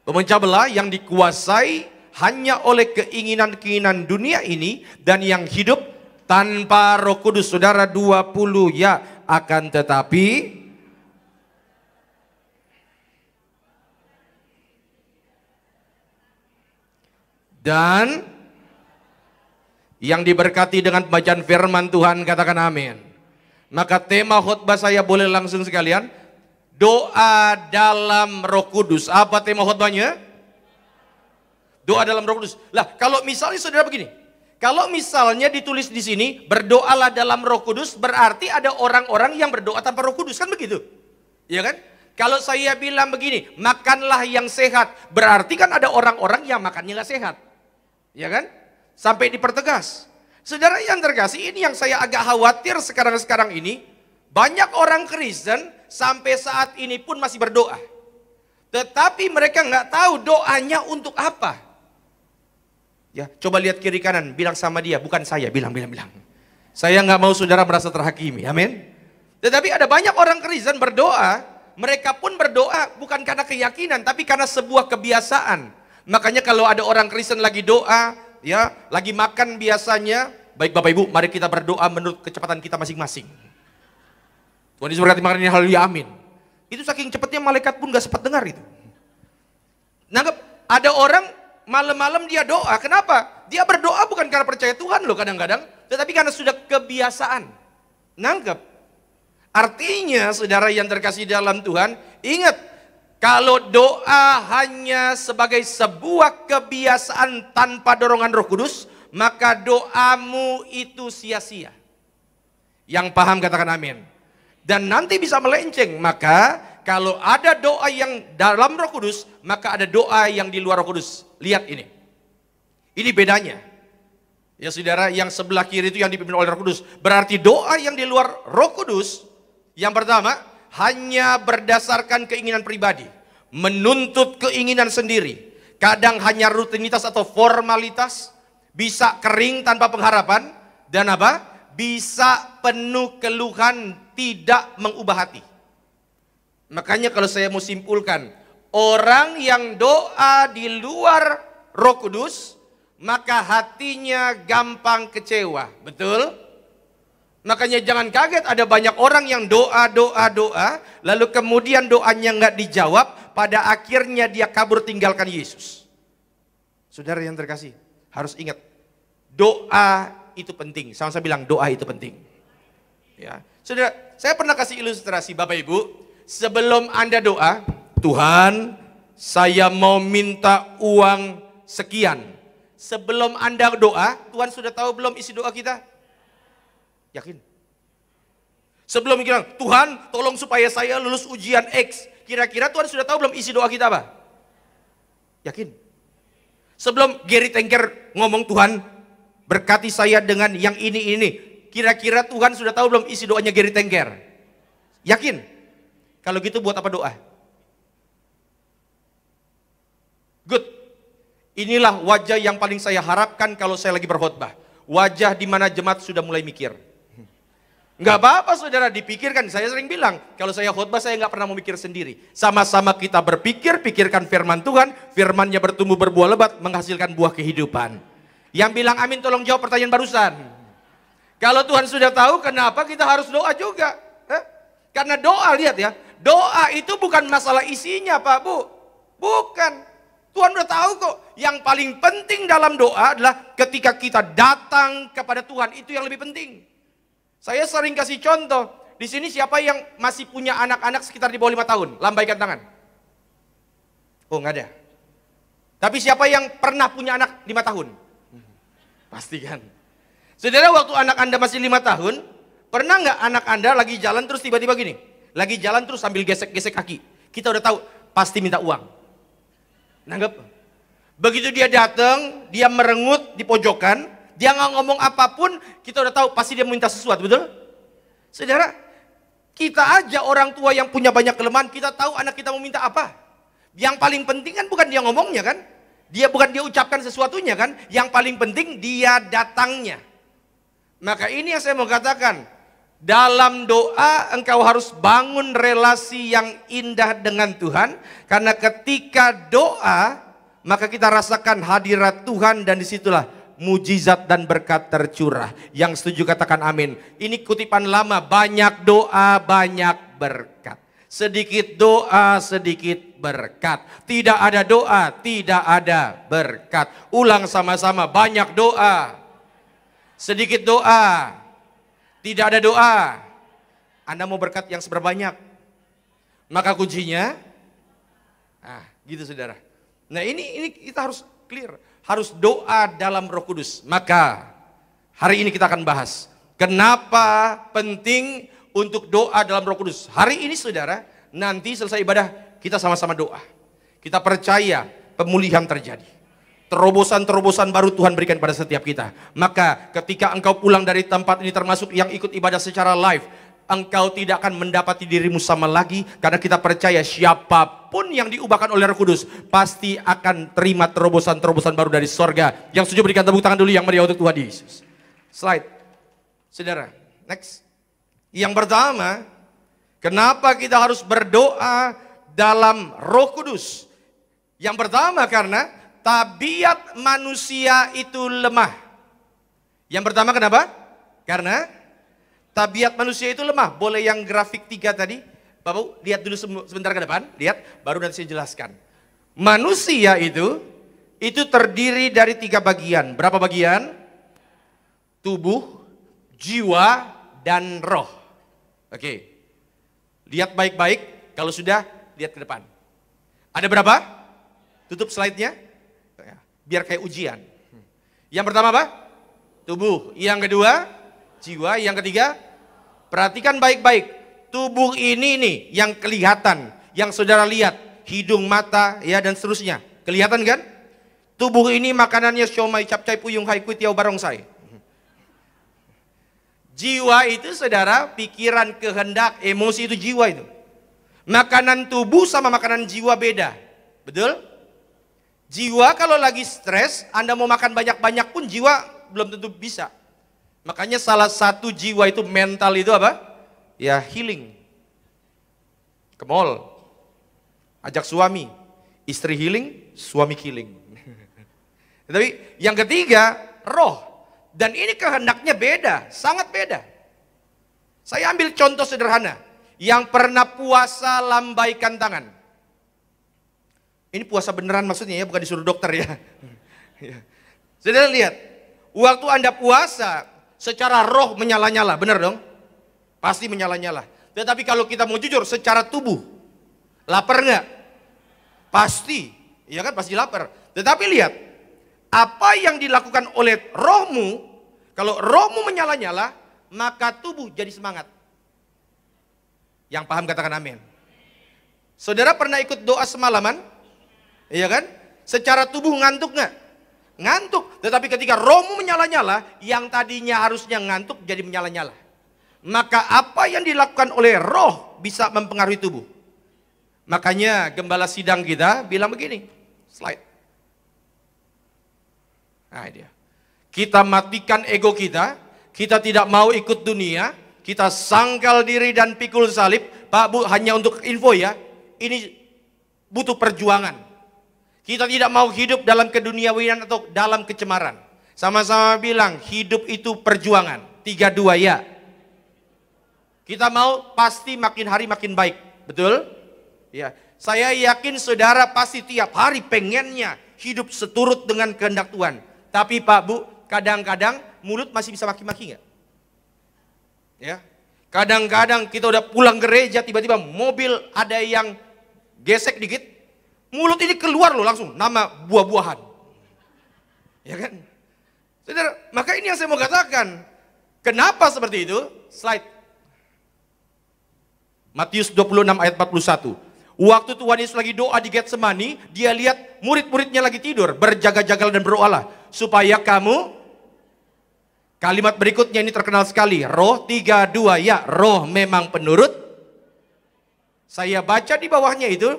Pemecah belah yang dikuasai hanya oleh keinginan-keinginan dunia ini dan yang hidup tanpa Roh Kudus. Saudara 20 ya, akan tetapi dan yang diberkati dengan pembacaan firman Tuhan, katakan amin. Maka tema khotbah saya boleh langsung sekalian, doa dalam Roh Kudus. Apa tema khotbahnya? Doa dalam Roh Kudus. Lah, kalau misalnya saudara begini, kalau misalnya ditulis di sini berdoalah dalam Roh Kudus, berarti ada orang-orang yang berdoa tanpa Roh Kudus, kan begitu? Iya kan? Kalau saya bilang begini, makanlah yang sehat, berarti kan ada orang-orang yang makannya nggak sehat. Ya kan? Sampai dipertegas. Saudara yang terkasih, ini yang saya agak khawatir sekarang ini, banyak orang Kristen sampai saat ini pun masih berdoa. Tetapi mereka nggak tahu doanya untuk apa. Ya, coba lihat kiri kanan, bilang sama dia, bukan saya, bilang. Saya nggak mau saudara merasa terhakimi, amin. Tetapi ada banyak orang Kristen berdoa, mereka pun berdoa bukan karena keyakinan, tapi karena sebuah kebiasaan. Makanya kalau ada orang Kristen lagi doa, ya, lagi makan biasanya, baik Bapak Ibu, mari kita berdoa menurut kecepatan kita masing-masing. Tuhan Yesus berkati makan ini, haleluya, amin. Itu saking cepatnya malaikat pun gak sempat dengar itu. Nanggap, ada orang malam-malam dia doa, kenapa? Dia berdoa bukan karena percaya Tuhan loh kadang-kadang, tetapi karena sudah kebiasaan. Nanggap. Artinya saudara yang terkasih dalam Tuhan, ingat, kalau doa hanya sebagai sebuah kebiasaan tanpa dorongan Roh Kudus, maka doamu itu sia-sia. Yang paham katakan amin. Dan nanti bisa melenceng. Maka kalau ada doa yang dalam Roh Kudus, maka ada doa yang di luar Roh Kudus. Lihat ini. Ini bedanya. Ya saudara, yang sebelah kiri itu yang dipimpin oleh Roh Kudus. Berarti doa yang di luar Roh Kudus, yang pertama, hanya berdasarkan keinginan pribadi, menuntut keinginan sendiri, kadang hanya rutinitas atau formalitas, bisa kering tanpa pengharapan, dan apa? Bisa penuh keluhan, tidak mengubah hati. Makanya kalau saya mau simpulkan, orang yang doa di luar Roh Kudus, maka hatinya gampang kecewa, betul? Makanya jangan kaget ada banyak orang yang doa, lalu kemudian doanya nggak dijawab, pada akhirnya dia kabur tinggalkan Yesus. Saudara yang terkasih, harus ingat, doa itu penting. Sama-sama bilang doa itu penting. Ya, saudara, saya pernah kasih ilustrasi Bapak Ibu. Sebelum Anda doa, Tuhan, saya mau minta uang sekian. Sebelum Anda doa, Tuhan sudah tahu belum isi doa kita? Yakin? Sebelum bilang, Tuhan tolong supaya saya lulus ujian X. Kira-kira Tuhan sudah tahu belum isi doa kita apa? Yakin? Sebelum Gary Tanker ngomong, Tuhan berkati saya dengan yang ini. Kira-kira Tuhan sudah tahu belum isi doanya Gary Tanker? Yakin? Kalau gitu buat apa doa? Good. Inilah wajah yang paling saya harapkan kalau saya lagi berkhotbah. Wajah di mana jemaat sudah mulai mikir. Nggak apa-apa saudara dipikirkan. Saya sering bilang, kalau saya khotbah saya nggak pernah memikir sendiri. Sama-sama kita berpikir, pikirkan firman Tuhan. Firmannya bertumbuh berbuah lebat, menghasilkan buah kehidupan. Yang bilang amin tolong jawab pertanyaan barusan. Kalau Tuhan sudah tahu, kenapa kita harus doa juga? Karena doa, lihat ya, doa itu bukan masalah isinya Pak Bu. Bukan. Tuhan udah tahu kok. Yang paling penting dalam doa adalah ketika kita datang kepada Tuhan, itu yang lebih penting. Saya sering kasih contoh, di sini siapa yang masih punya anak-anak sekitar di bawah 5 tahun? Lambaikan tangan. Oh nggak ada. Tapi siapa yang pernah punya anak 5 tahun? Pasti kan. Saudara, waktu anak Anda masih 5 tahun, pernah nggak anak Anda lagi jalan terus tiba-tiba gini? Lagi jalan terus sambil gesek-gesek kaki. Kita udah tahu, pasti minta uang. Nanggep? Begitu dia datang, dia merengut di pojokan, dia nggak ngomong apapun, kita udah tahu pasti dia minta sesuatu, betul? Saudara, kita aja orang tua yang punya banyak kelemahan, kita tahu anak kita mau minta apa. Yang paling penting kan bukan dia ngomongnya kan, bukan dia ucapkan sesuatunya kan, yang paling penting dia datangnya. Maka ini yang saya mau katakan, dalam doa engkau harus bangun relasi yang indah dengan Tuhan, karena ketika doa, maka kita rasakan hadirat Tuhan dan disitulah mujizat dan berkat tercurah. Yang setuju katakan amin. Ini kutipan lama, banyak doa, banyak berkat. Sedikit doa, sedikit berkat. Tidak ada doa, tidak ada berkat. Ulang sama-sama, banyak doa, sedikit doa, tidak ada doa. Anda mau berkat yang seberbanyak? Maka kuncinya, gitu saudara. Nah ini kita harus clear. Harus doa dalam Roh Kudus. Maka hari ini kita akan bahas kenapa penting untuk doa dalam Roh Kudus. Hari ini saudara, nanti selesai ibadah kita sama-sama doa. Kita percaya pemulihan terjadi. Terobosan-terobosan baru Tuhan berikan pada setiap kita. Maka ketika engkau pulang dari tempat ini, termasuk yang ikut ibadah secara live, engkau tidak akan mendapati dirimu sama lagi, karena kita percaya siapapun yang diubahkan oleh Roh Kudus pasti akan terima terobosan-terobosan baru dari sorga. Yang setuju berikan tepuk tangan dulu yang meriah untuk Tuhan Yesus. Slide. Saudara, next. Yang pertama, kenapa kita harus berdoa dalam Roh Kudus? Yang pertama karena tabiat manusia itu lemah. Yang pertama kenapa? Karena tabiat manusia itu lemah. Boleh yang grafik 3 tadi? Bapak lihat dulu sebentar ke depan. Lihat, baru nanti saya jelaskan. Manusia itu terdiri dari 3 bagian. Berapa bagian? Tubuh, jiwa, dan roh. Oke. Lihat baik-baik. Kalau sudah, lihat ke depan. Ada berapa? Tutup slide-nya. Biar kayak ujian. Yang pertama apa? Tubuh. Yang kedua, jiwa. Yang ketiga, perhatikan baik-baik. Tubuh ini nih yang kelihatan, yang saudara lihat, hidung, mata, ya dan seterusnya. Kelihatan kan? Tubuh ini makanannya siomay, capcay, puyung, hai, kuitiau, barongsai. Jiwa itu saudara, pikiran, kehendak, emosi itu jiwa itu. Makanan tubuh sama makanan jiwa beda. Betul? Jiwa kalau lagi stres, Anda mau makan banyak-banyak pun jiwa belum tentu bisa. Makanya salah satu jiwa itu mental itu apa? Ya healing. Ke mall. Ajak suami. Istri healing, suami killing. Tapi yang ketiga, roh. Dan ini kehendaknya beda, sangat beda. Saya ambil contoh sederhana. Yang pernah puasa lambaikan tangan. Ini puasa beneran maksudnya ya, bukan disuruh dokter ya. Saudara lihat, Waktu Anda puasa, secara roh menyala-nyala, benar dong? Pasti menyala-nyala. Tetapi kalau kita mau jujur, secara tubuh, lapar nggak? Pasti, ya kan, pasti lapar. Tetapi lihat, apa yang dilakukan oleh rohmu, kalau rohmu menyala-nyala, maka tubuh jadi semangat. Yang paham katakan amin. Saudara pernah ikut doa semalaman? Iya kan? Secara tubuh ngantuk nggak? Ngantuk. Tetapi ketika rohmu menyala-nyala, yang tadinya harusnya ngantuk jadi menyala-nyala. Maka apa yang dilakukan oleh roh bisa mempengaruhi tubuh. Makanya gembala sidang kita bilang begini, slide. Nah dia. Kita matikan ego kita tidak mau ikut dunia, kita sangkal diri dan pikul salib. Pak Bu, hanya untuk info ya, ini butuh perjuangan. Kita tidak mau hidup dalam keduniawian atau dalam kecemaran. Sama-sama bilang, hidup itu perjuangan. 3-2 ya. Kita mau pasti makin hari makin baik, betul? Ya, saya yakin saudara pasti tiap hari pengennya hidup seturut dengan kehendak Tuhan. Tapi Pak Bu, kadang-kadang mulut masih bisa maki-maki nggak? Ya, kadang-kadang kita udah pulang gereja, tiba-tiba mobil ada yang gesek dikit, mulut ini keluar loh langsung nama buah-buahan, ya kan? Saudara, maka ini yang saya mau katakan. Kenapa seperti itu? Slide. Matius 26 ayat 41. Waktu Tuhan Yesus lagi doa di Getsemani, dia lihat murid-muridnya lagi tidur, berjaga-jagalah dan berdoalah supaya kamu. Kalimat berikutnya ini terkenal sekali, roh 3-2 ya, roh memang penurut. Saya baca di bawahnya itu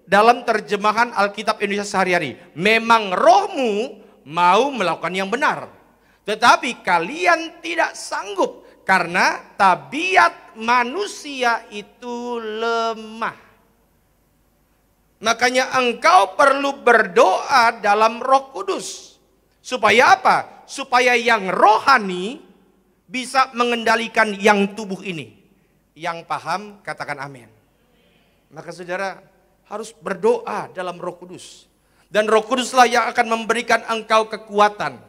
dalam terjemahan Alkitab Indonesia sehari-hari. Memang rohmu mau melakukan yang benar, tetapi kalian tidak sanggup karena tabiat manusia itu lemah. Makanya engkau perlu berdoa dalam Roh Kudus. Supaya apa? Supaya yang rohani bisa mengendalikan yang tubuh ini. Yang paham katakan amin. Maka saudara harus berdoa dalam Roh Kudus. Dan Roh Kuduslah yang akan memberikan engkau kekuatan.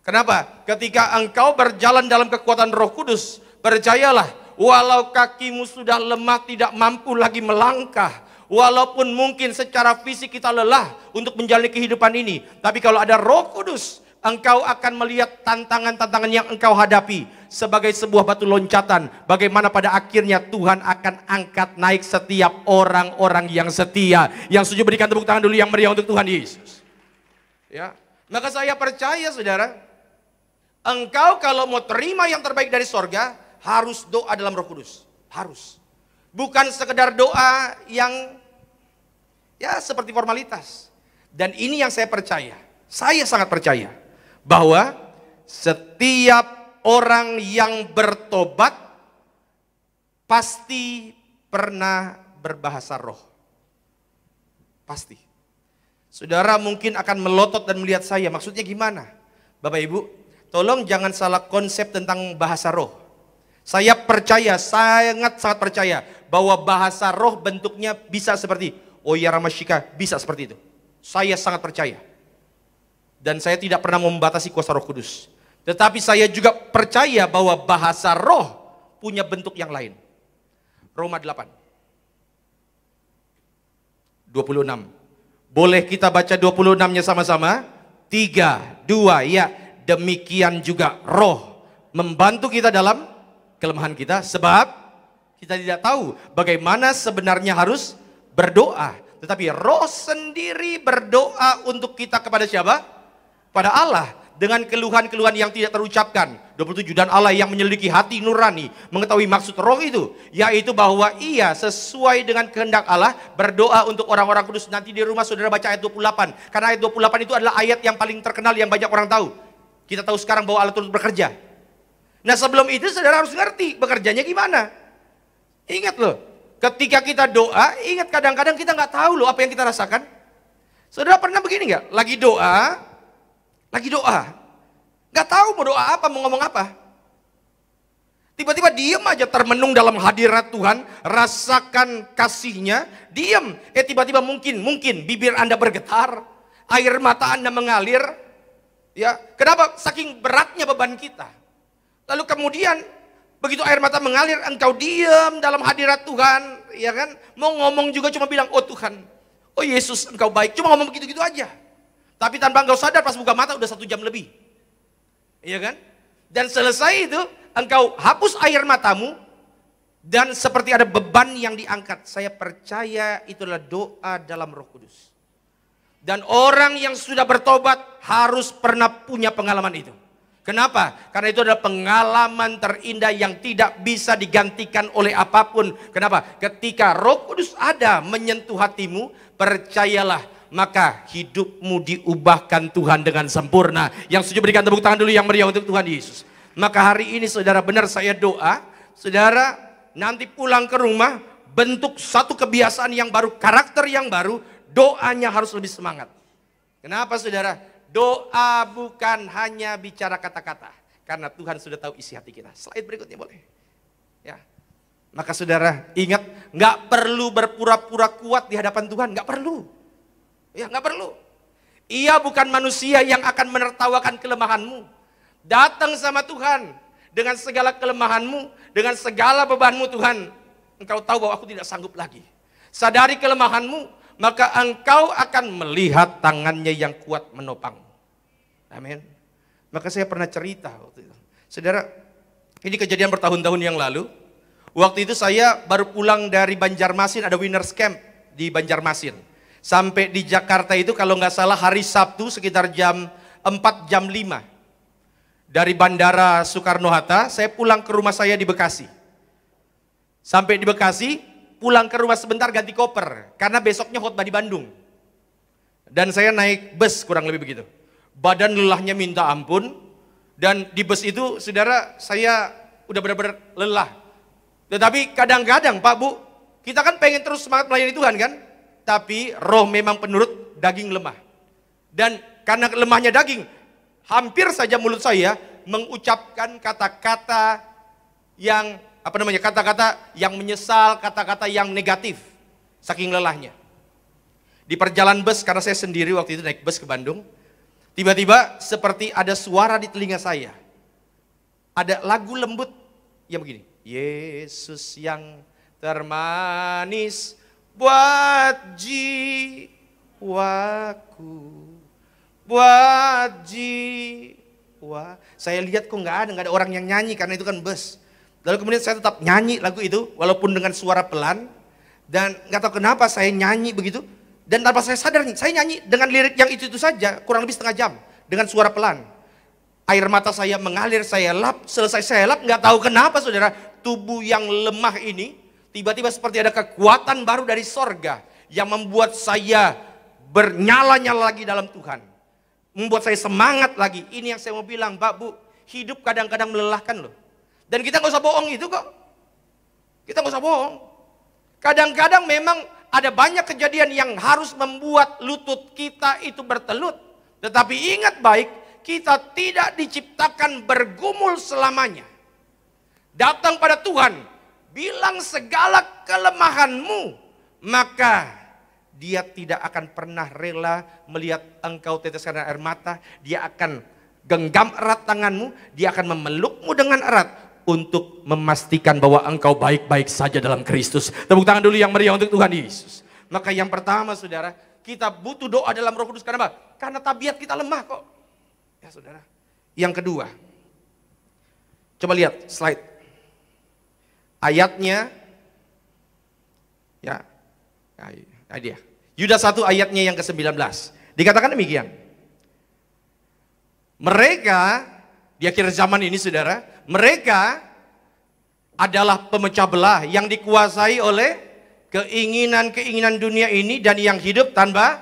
Kenapa? Ketika engkau berjalan dalam kekuatan Roh Kudus, percayalah, walau kakimu sudah lemah tidak mampu lagi melangkah, walaupun mungkin secara fisik kita lelah untuk menjalani kehidupan ini, tapi kalau ada Roh Kudus, engkau akan melihat tantangan-tantangan yang engkau hadapi sebagai sebuah batu loncatan. Bagaimana pada akhirnya Tuhan akan angkat naik setiap orang-orang yang setia. Yang setuju berikan tepuk tangan dulu yang meriah untuk Tuhan Yesus. Ya, maka saya percaya saudara, engkau kalau mau terima yang terbaik dari sorga, harus doa dalam Roh Kudus. Harus. Bukan sekedar doa yang ya seperti formalitas. Dan ini yang saya percaya. Saya sangat percaya bahwa setiap orang yang bertobat pasti pernah berbahasa roh. Pasti. Saudara mungkin akan melotot dan melihat saya, maksudnya gimana? Bapak Ibu, tolong jangan salah konsep tentang bahasa roh. Saya percaya, sangat percaya bahwa bahasa roh bentuknya bisa seperti Oya Ramashika, bisa seperti itu. Saya sangat percaya. Dan saya tidak pernah membatasi kuasa Roh Kudus. Tetapi saya juga percaya bahwa bahasa roh punya bentuk yang lain. Roma 8. 26. Boleh kita baca 26-nya sama-sama? 3, 2, ya. Demikian juga roh membantu kita dalam kelemahan kita. Sebab kita tidak tahu bagaimana sebenarnya harus berdoa. Tetapi roh sendiri berdoa untuk kita kepada siapa? Pada Allah. Dengan keluhan-keluhan yang tidak terucapkan. 27. Dan Allah yang menyelidiki hati nurani mengetahui maksud roh itu, yaitu bahwa ia sesuai dengan kehendak Allah berdoa untuk orang-orang kudus. Nanti di rumah saudara baca ayat 28. Karena ayat 28 itu adalah ayat yang paling terkenal yang banyak orang tahu. Kita tahu sekarang bahwa Allah turut bekerja. Nah sebelum itu saudara harus ngerti bekerjanya gimana. Ingat loh, ketika kita doa, ingat kadang-kadang kita nggak tahu loh apa yang kita rasakan. Saudara pernah begini nggak? Lagi doa, nggak tahu mau doa apa, mau ngomong apa. Tiba-tiba diam aja termenung dalam hadirat Tuhan, rasakan kasihnya, diam. Tiba-tiba mungkin bibir Anda bergetar, air mata Anda mengalir. Ya, kenapa? Saking beratnya beban kita. Lalu kemudian begitu air mata mengalir, engkau diam dalam hadirat Tuhan, ya kan? Mau ngomong juga cuma bilang, oh Tuhan, oh Yesus engkau baik. Cuma ngomong begitu-gitu aja. Tapi tanpa engkau sadar pas buka mata udah 1 jam lebih. Iya kan? Dan selesai itu, engkau hapus air matamu, dan seperti ada beban yang diangkat. Saya percaya itulah doa dalam Roh Kudus. Dan orang yang sudah bertobat harus pernah punya pengalaman itu. Kenapa? Karena itu adalah pengalaman terindah yang tidak bisa digantikan oleh apapun. Kenapa? Ketika Roh Kudus ada menyentuh hatimu, percayalah, maka hidupmu diubahkan Tuhan dengan sempurna. Yang setuju berikan tepuk tangan dulu yang meriah untuk Tuhan Yesus. Maka hari ini saudara, benar saya doa, saudara nanti pulang ke rumah, bentuk satu kebiasaan yang baru, karakter yang baru, doanya harus lebih semangat. Kenapa saudara? Doa bukan hanya bicara kata-kata, karena Tuhan sudah tahu isi hati kita. Slide berikutnya boleh. Ya. Maka saudara ingat, nggak perlu berpura-pura kuat di hadapan Tuhan, nggak perlu. Ya, nggak perlu. Ia bukan manusia yang akan menertawakan kelemahanmu. Datang sama Tuhan dengan segala kelemahanmu, dengan segala bebanmu. Tuhan, engkau tahu bahwa aku tidak sanggup lagi. Sadari kelemahanmu, maka engkau akan melihat tangannya yang kuat menopang. Amin. Maka saya pernah cerita waktu itu. Saudara, ini kejadian bertahun-tahun yang lalu. Waktu itu saya baru pulang dari Banjarmasin, ada Winners Camp di Banjarmasin. Sampai di Jakarta itu kalau nggak salah hari Sabtu sekitar jam 4, jam 5. Dari Bandara Soekarno-Hatta, saya pulang ke rumah saya di Bekasi. Sampai di Bekasi, pulang ke rumah sebentar ganti koper. Karena besoknya khotbah di Bandung. Dan saya naik bus kurang lebih begitu. Badan lelahnya minta ampun. Dan di bus itu saudara saya udah benar-benar lelah. Tetapi kadang-kadang Pak Bu, kita kan pengen terus semangat melayani Tuhan kan. Tapi roh memang penurut, daging lemah. Dan karena lemahnya daging, hampir saja mulut saya mengucapkan kata-kata yang kata-kata yang menyesal, kata-kata yang negatif. Saking lelahnya. Di perjalanan bus, karena saya sendiri waktu itu naik bus ke Bandung. Tiba-tiba seperti ada suara di telinga saya. Ada lagu lembut yang begini. Yesus yang termanis buat jiwaku. Buat jiwa. Saya lihat kok nggak ada orang yang nyanyi karena itu kan bus. Lalu kemudian saya tetap nyanyi lagu itu walaupun dengan suara pelan. Dan nggak tahu kenapa saya nyanyi begitu. Dan tanpa saya sadar nih, saya nyanyi dengan lirik yang itu saja kurang lebih setengah jam dengan suara pelan. Air mata saya mengalir, saya lap, selesai saya lap, nggak tahu kenapa saudara, tubuh yang lemah ini tiba-tiba seperti ada kekuatan baru dari sorga yang membuat saya bernyala-nyala lagi dalam Tuhan. Membuat saya semangat lagi. Ini yang saya mau bilang, Pak Bu, hidup kadang-kadang melelahkan loh. Dan kita nggak usah bohong itu kok. Kita nggak usah bohong. Kadang-kadang memang ada banyak kejadian yang harus membuat lutut kita itu bertelut. Tetapi ingat baik, kita tidak diciptakan bergumul selamanya. Datang pada Tuhan, bilang segala kelemahanmu, maka Dia tidak akan pernah rela melihat engkau teteskan air mata. Dia akan genggam erat tanganmu, Dia akan memelukmu dengan erat untuk memastikan bahwa engkau baik-baik saja dalam Kristus. Tepuk tangan dulu yang meriah untuk Tuhan Yesus. Maka yang pertama saudara, kita butuh doa dalam Roh Kudus. Karena apa? Karena tabiat kita lemah kok. Ya saudara. Yang kedua, coba lihat slide. Ayatnya, ya, dia. Yudas 1 ayatnya yang ke-19. Dikatakan demikian. Mereka, di akhir zaman ini saudara, mereka adalah pemecah belah yang dikuasai oleh keinginan-keinginan dunia ini dan yang hidup tanpa.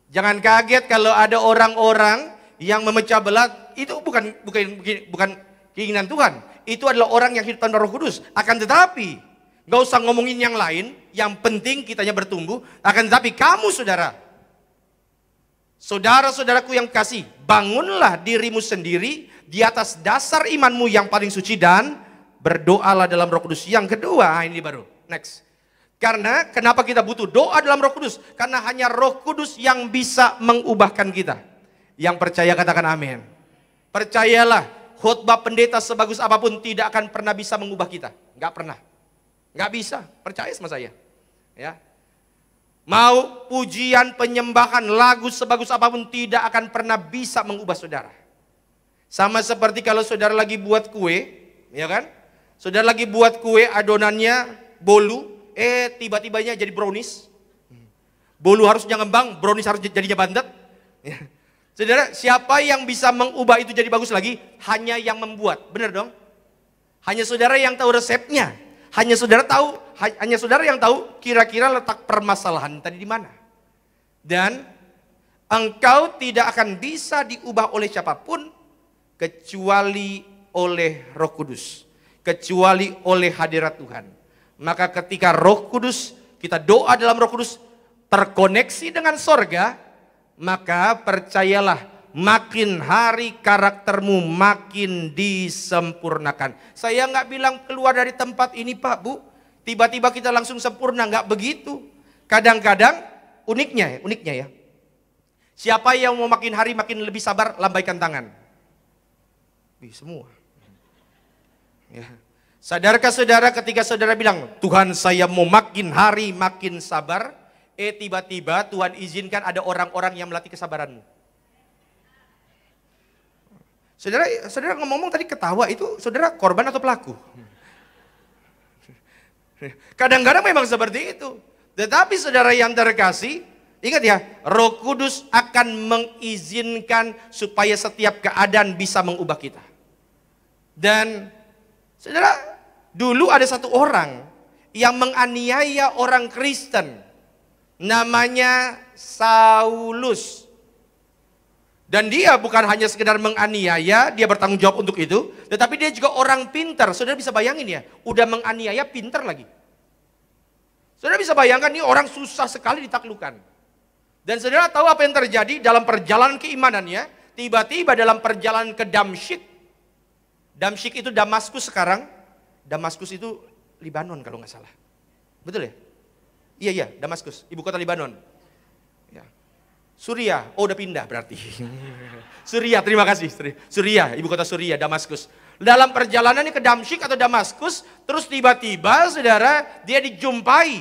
Jangan kaget kalau ada orang-orang yang memecah belah, itu bukan keinginan Tuhan. Itu adalah orang yang hidup tanpa Roh Kudus. Akan tetapi, gak usah ngomongin yang lain, yang penting kitanya bertumbuh. Akan tetapi kamu saudara, saudara-saudaraku yang kasih, bangunlah dirimu sendiri di atas dasar imanmu yang paling suci dan berdoalah dalam Roh Kudus. Yang kedua, ini baru, next. Karena kenapa kita butuh doa dalam Roh Kudus? Karena hanya Roh Kudus yang bisa mengubahkan kita. Yang percaya katakan amin. Percayalah, khotbah pendeta sebagus apapun tidak akan pernah bisa mengubah kita. Nggak pernah. Nggak bisa, percaya sama saya. Ya. Mau pujian, penyembahan, lagu sebagus apapun tidak akan pernah bisa mengubah saudara. Sama seperti kalau saudara lagi buat kue, ya kan? Saudara lagi buat kue, adonannya bolu, tiba-tibanya jadi brownies. Bolu harusnya ngembang, brownies harus jadinya bandet. Ya. Saudara, siapa yang bisa mengubah itu jadi bagus lagi? Hanya yang membuat, benar dong? Hanya saudara yang tahu resepnya. Hanya saudara yang tahu kira-kira letak permasalahan tadi di mana. Dan engkau tidak akan bisa diubah oleh siapapun kecuali oleh Roh Kudus, kecuali oleh hadirat Tuhan. Maka ketika Roh Kudus, kita doa dalam Roh Kudus terkoneksi dengan sorga, maka percayalah, makin hari karaktermu makin disempurnakan. Saya nggak bilang keluar dari tempat ini Pak Bu, tiba-tiba kita langsung sempurna, nggak begitu. Kadang-kadang uniknya ya. Siapa yang mau makin hari makin lebih sabar, lambaikan tangan. Semua. Ya. Sadarkah saudara ketika saudara bilang, Tuhan saya mau makin hari makin sabar, tiba-tiba Tuhan izinkan ada orang-orang yang melatih kesabaranmu. Saudara ngomong tadi ketawa, itu saudara korban atau pelaku? Kadang-kadang memang seperti itu. Tetapi saudara yang terkasih, ingat ya, Roh Kudus akan mengizinkan supaya setiap keadaan bisa mengubah kita. Dan saudara, dulu ada satu orang yang menganiaya orang Kristen. Namanya Saulus. Dan dia bukan hanya sekedar menganiaya, dia bertanggung jawab untuk itu, tetapi dia juga orang pintar. Saudara bisa bayangin ya, udah menganiaya pintar lagi. Saudara bisa bayangkan ini orang susah sekali ditaklukkan. Dan saudara tahu apa yang terjadi dalam perjalanan keimanannya? Tiba-tiba dalam perjalanan ke Damsyik. Damsyik itu Damaskus sekarang. Damaskus itu Libanon kalau nggak salah. Betul ya? Iya, Damaskus, ibu kota Libanon. Ya. Suriah, udah pindah berarti. Suriah, terima kasih. Suriah, ibu kota Suriah, Damaskus. Dalam perjalanannya ke Damsyik atau Damaskus, terus tiba-tiba saudara, dia dijumpai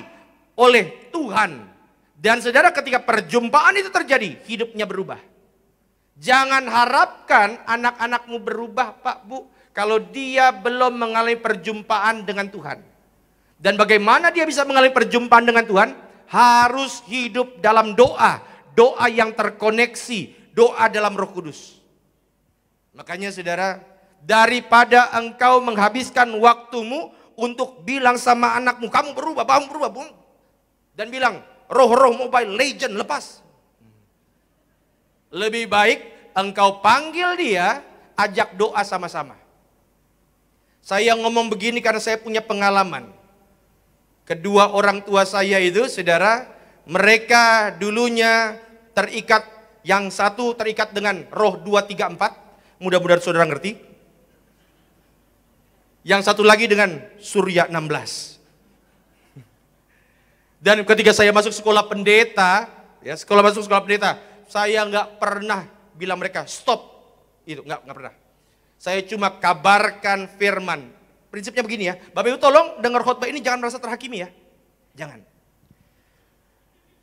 oleh Tuhan. Dan saudara, ketika perjumpaan itu terjadi, hidupnya berubah. Jangan harapkan anak-anakmu berubah, Pak Bu, kalau dia belum mengalami perjumpaan dengan Tuhan. Dan bagaimana dia bisa mengalami perjumpaan dengan Tuhan? Harus hidup dalam doa. Doa yang terkoneksi, doa dalam Roh Kudus. Makanya saudara, daripada engkau menghabiskan waktumu untuk bilang sama anakmu, kamu berubah, dan bilang, roh-roh Mobile Legend lepas. Lebih baik engkau panggil dia, ajak doa sama-sama. Saya ngomong begini karena saya punya pengalaman. Kedua orang tua saya itu, saudara, mereka dulunya terikat, yang satu terikat dengan roh 234, mudah-mudahan saudara ngerti. Yang satu lagi dengan Surya 16. Dan ketika saya masuk sekolah pendeta, saya nggak pernah bilang mereka stop, itu nggak pernah. Saya cuma kabarkan firman. Prinsipnya begini ya, Bapak Ibu tolong dengar khotbah ini jangan merasa terhakimi ya, jangan.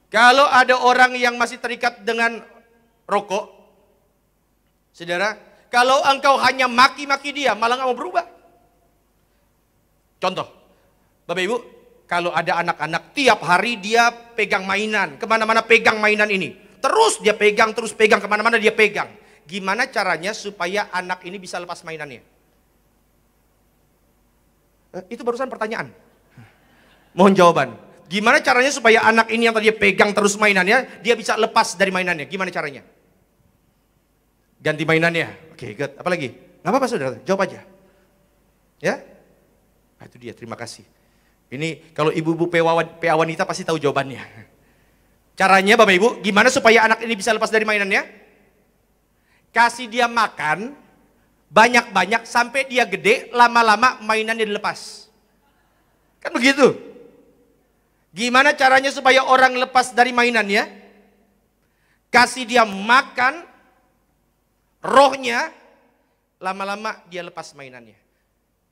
Kalau ada orang yang masih terikat dengan rokok, saudara, kalau engkau hanya maki-maki dia, malah nggak mau berubah. Contoh, Bapak Ibu, kalau ada anak-anak tiap hari dia pegang mainan, kemana-mana pegang mainan ini, terus dia pegang, kemana-mana dia pegang. Gimana caranya supaya anak ini bisa lepas mainannya? Itu barusan pertanyaan. Mohon jawaban. Gimana caranya supaya anak ini yang tadi pegang terus mainannya, dia bisa lepas dari mainannya? Gimana caranya? Ganti mainannya. Oke, good. Apa lagi? Nggak apa-apa saudara, jawab aja. Ya? Nah, itu dia, terima kasih. Ini kalau ibu-ibu PA wanita pasti tahu jawabannya. Caranya Bapak Ibu, gimana supaya anak ini bisa lepas dari mainannya? Kasih dia makan banyak-banyak sampai dia gede, lama-lama mainannya dilepas. Kan begitu? Gimana caranya supaya orang lepas dari mainannya? Kasih dia makan rohnya, lama-lama dia lepas mainannya.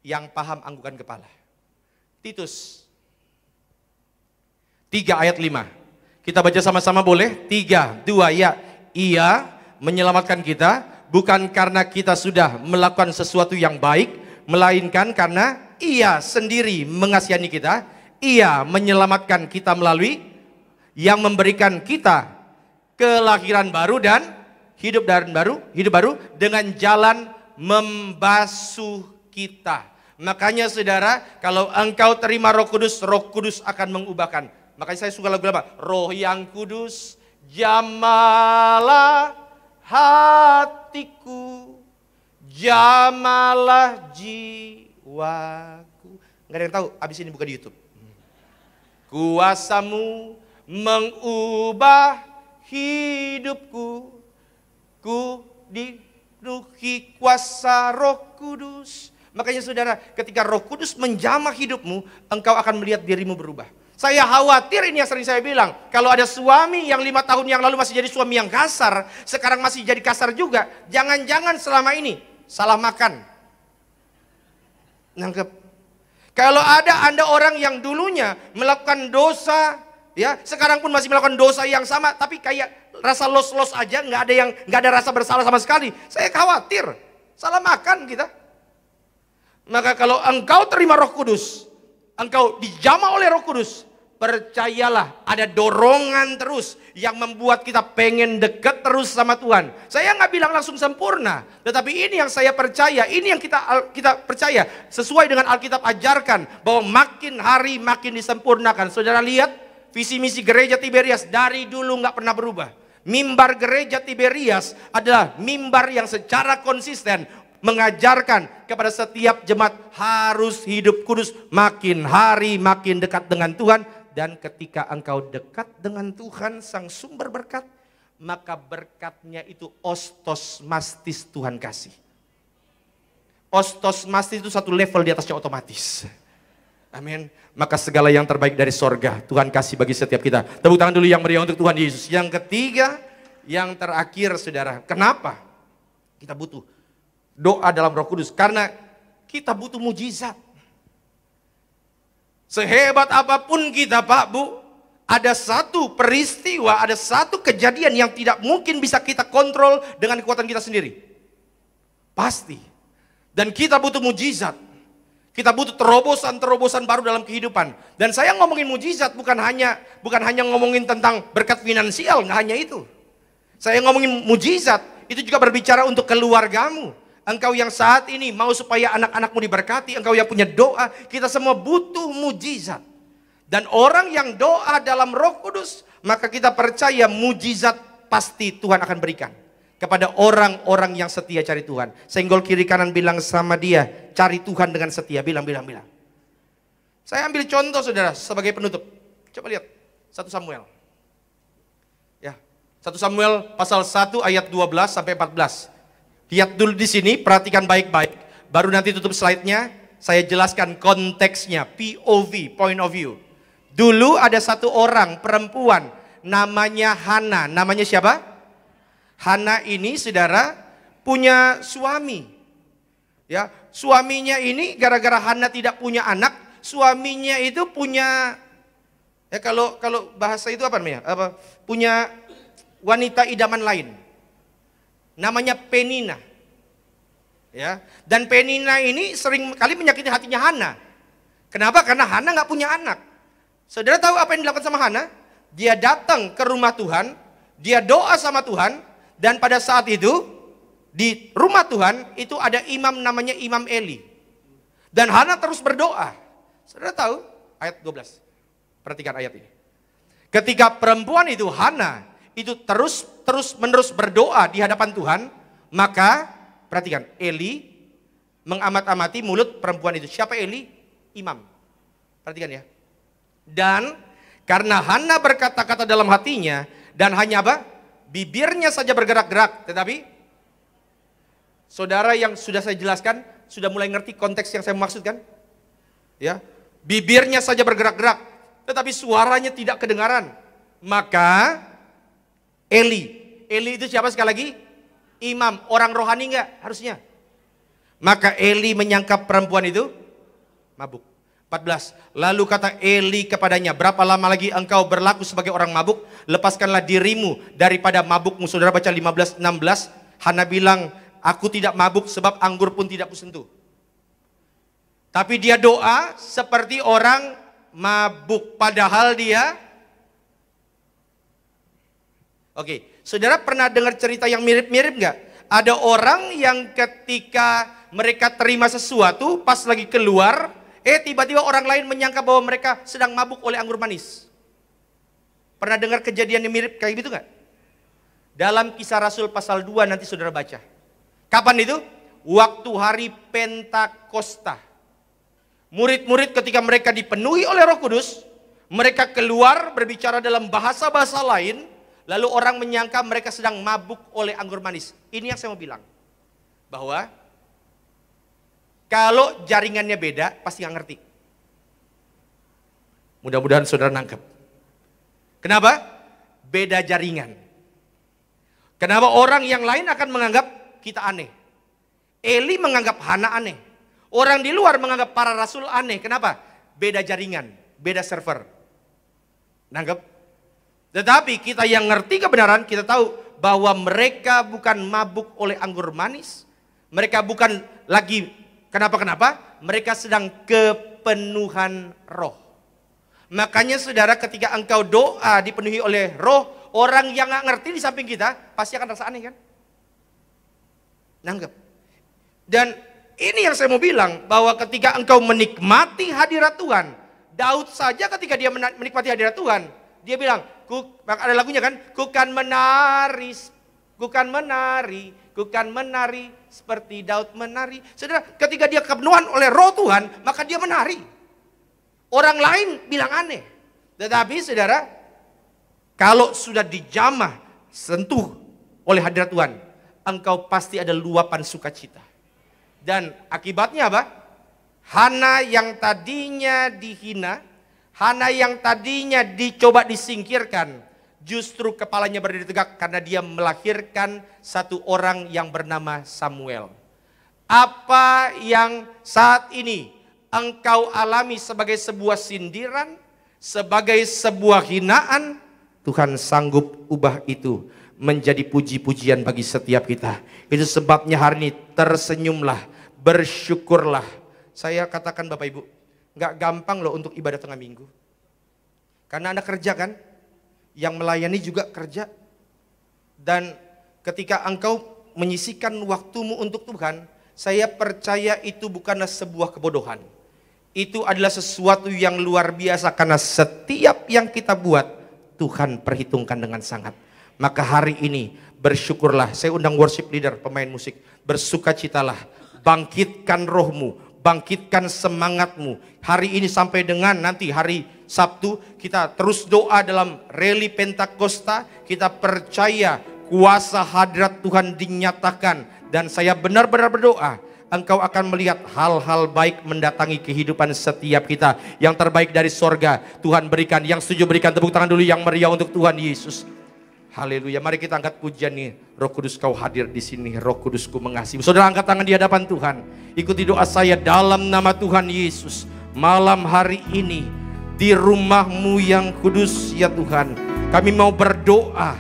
Yang paham anggukan kepala. Titus 3 ayat 5. Kita baca sama-sama boleh? 3, 2, ya. Ia menyelamatkan kita bukan karena kita sudah melakukan sesuatu yang baik, melainkan karena Ia sendiri mengasihani kita. Ia menyelamatkan kita melalui yang memberikan kita kelahiran baru dan hidup baru dengan jalan membasuh kita. Makanya saudara, kalau engkau terima Roh Kudus akan mengubahkan. Makanya saya suka lagu apa? Roh yang kudus, jamalah hatiku, jamalah jiwaku. Nggak ada yang tahu, abis ini buka di YouTube. Kuasamu mengubah hidupku, ku dipenuhi kuasa Roh Kudus. Makanya saudara, ketika Roh Kudus menjamah hidupmu, engkau akan melihat dirimu berubah. Saya khawatir, ini yang sering saya bilang, kalau ada suami yang 5 tahun yang lalu masih jadi suami yang kasar, sekarang masih jadi kasar juga, jangan-jangan selama ini salah makan. Nangkep. Kalau ada Anda orang yang dulunya melakukan dosa, ya, sekarang pun masih melakukan dosa yang sama, tapi kayak rasa los-los aja, nggak ada rasa bersalah sama sekali. Saya khawatir, salah makan kita. Maka kalau engkau terima Roh Kudus, engkau dijamah oleh Roh Kudus, percayalah ada dorongan terus yang membuat kita pengen dekat terus sama Tuhan. Saya nggak bilang langsung sempurna, tetapi ini yang saya percaya, ini yang kita percaya sesuai dengan Alkitab ajarkan bahwa makin hari makin disempurnakan. Saudara lihat visi misi gereja Tiberias dari dulu nggak pernah berubah. Mimbar gereja Tiberias adalah mimbar yang secara konsisten mengajarkan kepada setiap jemaat harus hidup kudus, makin hari makin dekat dengan Tuhan. Dan ketika engkau dekat dengan Tuhan sang sumber berkat, maka berkatnya itu ostos mastis Tuhan kasih. Ostos mastis itu satu level di atasnya otomatis. Amin. Maka segala yang terbaik dari sorga Tuhan kasih bagi setiap kita. Tepuk tangan dulu yang meriah untuk Tuhan Yesus. Yang ketiga, yang terakhir saudara, kenapa kita butuh doa dalam Roh Kudus? Karena kita butuh mujizat. Sehebat apapun kita Pak Bu, ada satu peristiwa, ada satu kejadian yang tidak mungkin bisa kita kontrol dengan kekuatan kita sendiri. Pasti. Dan kita butuh mujizat. Kita butuh terobosan-terobosan baru dalam kehidupan. Dan saya ngomongin mujizat bukan hanya ngomongin tentang berkat finansial, nggak hanya itu. Saya ngomongin mujizat, itu juga berbicara untuk keluargamu. Engkau yang saat ini mau supaya anak-anakmu diberkati, engkau yang punya doa, kita semua butuh mujizat. Dan orang yang doa dalam Roh Kudus, maka kita percaya mujizat pasti Tuhan akan berikan kepada orang-orang yang setia cari Tuhan. Senggol kiri kanan bilang sama dia, cari Tuhan dengan setia, bilang. Saya ambil contoh saudara sebagai penutup. Coba lihat 1 Samuel. Ya, 1 Samuel pasal 1 ayat 12 sampai 14. Lihat dulu di sini, perhatikan baik-baik. Baru nanti tutup slide-nya, saya jelaskan konteksnya, POV, point of view. Dulu ada satu orang perempuan, namanya Hana. Namanya siapa? Hana ini saudara punya suami. Ya, suaminya ini gara-gara Hana tidak punya anak, suaminya itu punya, ya kalau bahasa itu apa namanya? Punya wanita idaman lain. Namanya Penina. Ya, dan Penina ini sering kali menyakiti hatinya Hana. Kenapa? Karena Hana nggak punya anak. Saudara tahu apa yang dilakukan sama Hana? Dia datang ke rumah Tuhan, dia doa sama Tuhan, dan pada saat itu di rumah Tuhan itu ada imam namanya Imam Eli. Dan Hana terus berdoa. Saudara tahu ayat 12. Perhatikan ayat ini. Ketika perempuan itu Hana itu terus-menerus berdoa di hadapan Tuhan, maka perhatikan, Eli mengamat-amati mulut perempuan itu. Siapa Eli? Imam. Perhatikan ya. Dan karena Hana berkata-kata dalam hatinya dan hanya apa? Bibirnya saja bergerak-gerak, tetapi saudara yang sudah saya jelaskan sudah mulai ngerti konteks yang saya maksudkan? Ya, bibirnya saja bergerak-gerak, tetapi suaranya tidak kedengaran. Maka Eli itu siapa sekali lagi? imam, orang rohani enggak? Harusnya. Maka Eli menyangka perempuan itu mabuk. 14. Lalu kata Eli kepadanya, berapa lama lagi engkau berlaku sebagai orang mabuk? Lepaskanlah dirimu daripada mabukmu. Saudara baca 15, 16. Hana bilang, aku tidak mabuk sebab anggur pun tidak kusentuh. Tapi dia doa seperti orang mabuk. Padahal dia... Oke, saudara pernah dengar cerita yang mirip-mirip nggak? Ada orang yang ketika mereka terima sesuatu, pas lagi keluar, tiba-tiba orang lain menyangka bahwa mereka sedang mabuk oleh anggur manis. Pernah dengar kejadian yang mirip kayak gitu nggak? Dalam Kisah Rasul pasal 2 nanti saudara baca. Kapan itu? Waktu hari Pentakosta. Murid-murid ketika mereka dipenuhi oleh Roh Kudus, mereka keluar berbicara dalam bahasa-bahasa lain, lalu orang menyangka mereka sedang mabuk oleh anggur manis. Ini yang saya mau bilang. Bahwa kalau jaringannya beda, pasti nggak ngerti. Mudah-mudahan saudara nangkep. Kenapa? Beda jaringan. Kenapa orang yang lain akan menganggap kita aneh? Eli menganggap Hana aneh. Orang di luar menganggap para rasul aneh. Kenapa? Beda jaringan, beda server. Nangkep? Tetapi kita yang ngerti kebenaran, kita tahu bahwa mereka bukan mabuk oleh anggur manis. Mereka bukan lagi kenapa-kenapa, mereka sedang kepenuhan roh. Makanya saudara ketika engkau doa dipenuhi oleh roh, orang yang gak ngerti di samping kita pasti akan rasa aneh kan? Nanggap. Dan ini yang saya mau bilang, bahwa ketika engkau menikmati hadirat Tuhan, Daud saja ketika dia menikmati hadirat Tuhan, dia bilang, ada lagunya kan, ku kan menari seperti Daud menari. Saudara, ketika dia kepenuhan oleh roh Tuhan, maka dia menari. Orang lain bilang aneh. Tetapi saudara, kalau sudah dijamah, sentuh oleh hadirat Tuhan, engkau pasti ada luapan sukacita. Dan akibatnya apa? Hana yang tadinya dihina, Hana yang tadinya dicoba disingkirkan, justru kepalanya berdiri tegak karena dia melahirkan satu orang yang bernama Samuel. Apa yang saat ini engkau alami sebagai sebuah sindiran, sebagai sebuah hinaan, Tuhan sanggup ubah itu menjadi puji-pujian bagi setiap kita. Itu sebabnya hari ini tersenyumlah, bersyukurlah. Saya katakan Bapak Ibu, gak gampang loh untuk ibadah tengah minggu. Karena Anda kerja kan, yang melayani juga kerja. Dan ketika engkau menyisihkan waktumu untuk Tuhan, saya percaya itu bukanlah sebuah kebodohan. Itu adalah sesuatu yang luar biasa karena setiap yang kita buat Tuhan perhitungkan dengan sangat. Maka hari ini bersyukurlah. Saya undang worship leader, pemain musik. Bersukacitalah, bangkitkan rohmu, bangkitkan semangatmu. Hari ini sampai dengan nanti hari Sabtu kita terus doa dalam rally Pentakosta. Kita percaya kuasa hadirat Tuhan dinyatakan. Dan saya benar-benar berdoa, engkau akan melihat hal-hal baik mendatangi kehidupan setiap kita. Yang terbaik dari sorga Tuhan berikan. Yang setuju berikan tepuk tangan dulu yang meriah untuk Tuhan Yesus. Haleluya. Mari kita angkat pujian nih. Roh Kudus kau hadir di sini. Roh Kudusku mengasihi. Saudara angkat tangan di hadapan Tuhan. Ikuti doa saya dalam nama Tuhan Yesus. Malam hari ini di rumahmu yang kudus ya Tuhan. Kami mau berdoa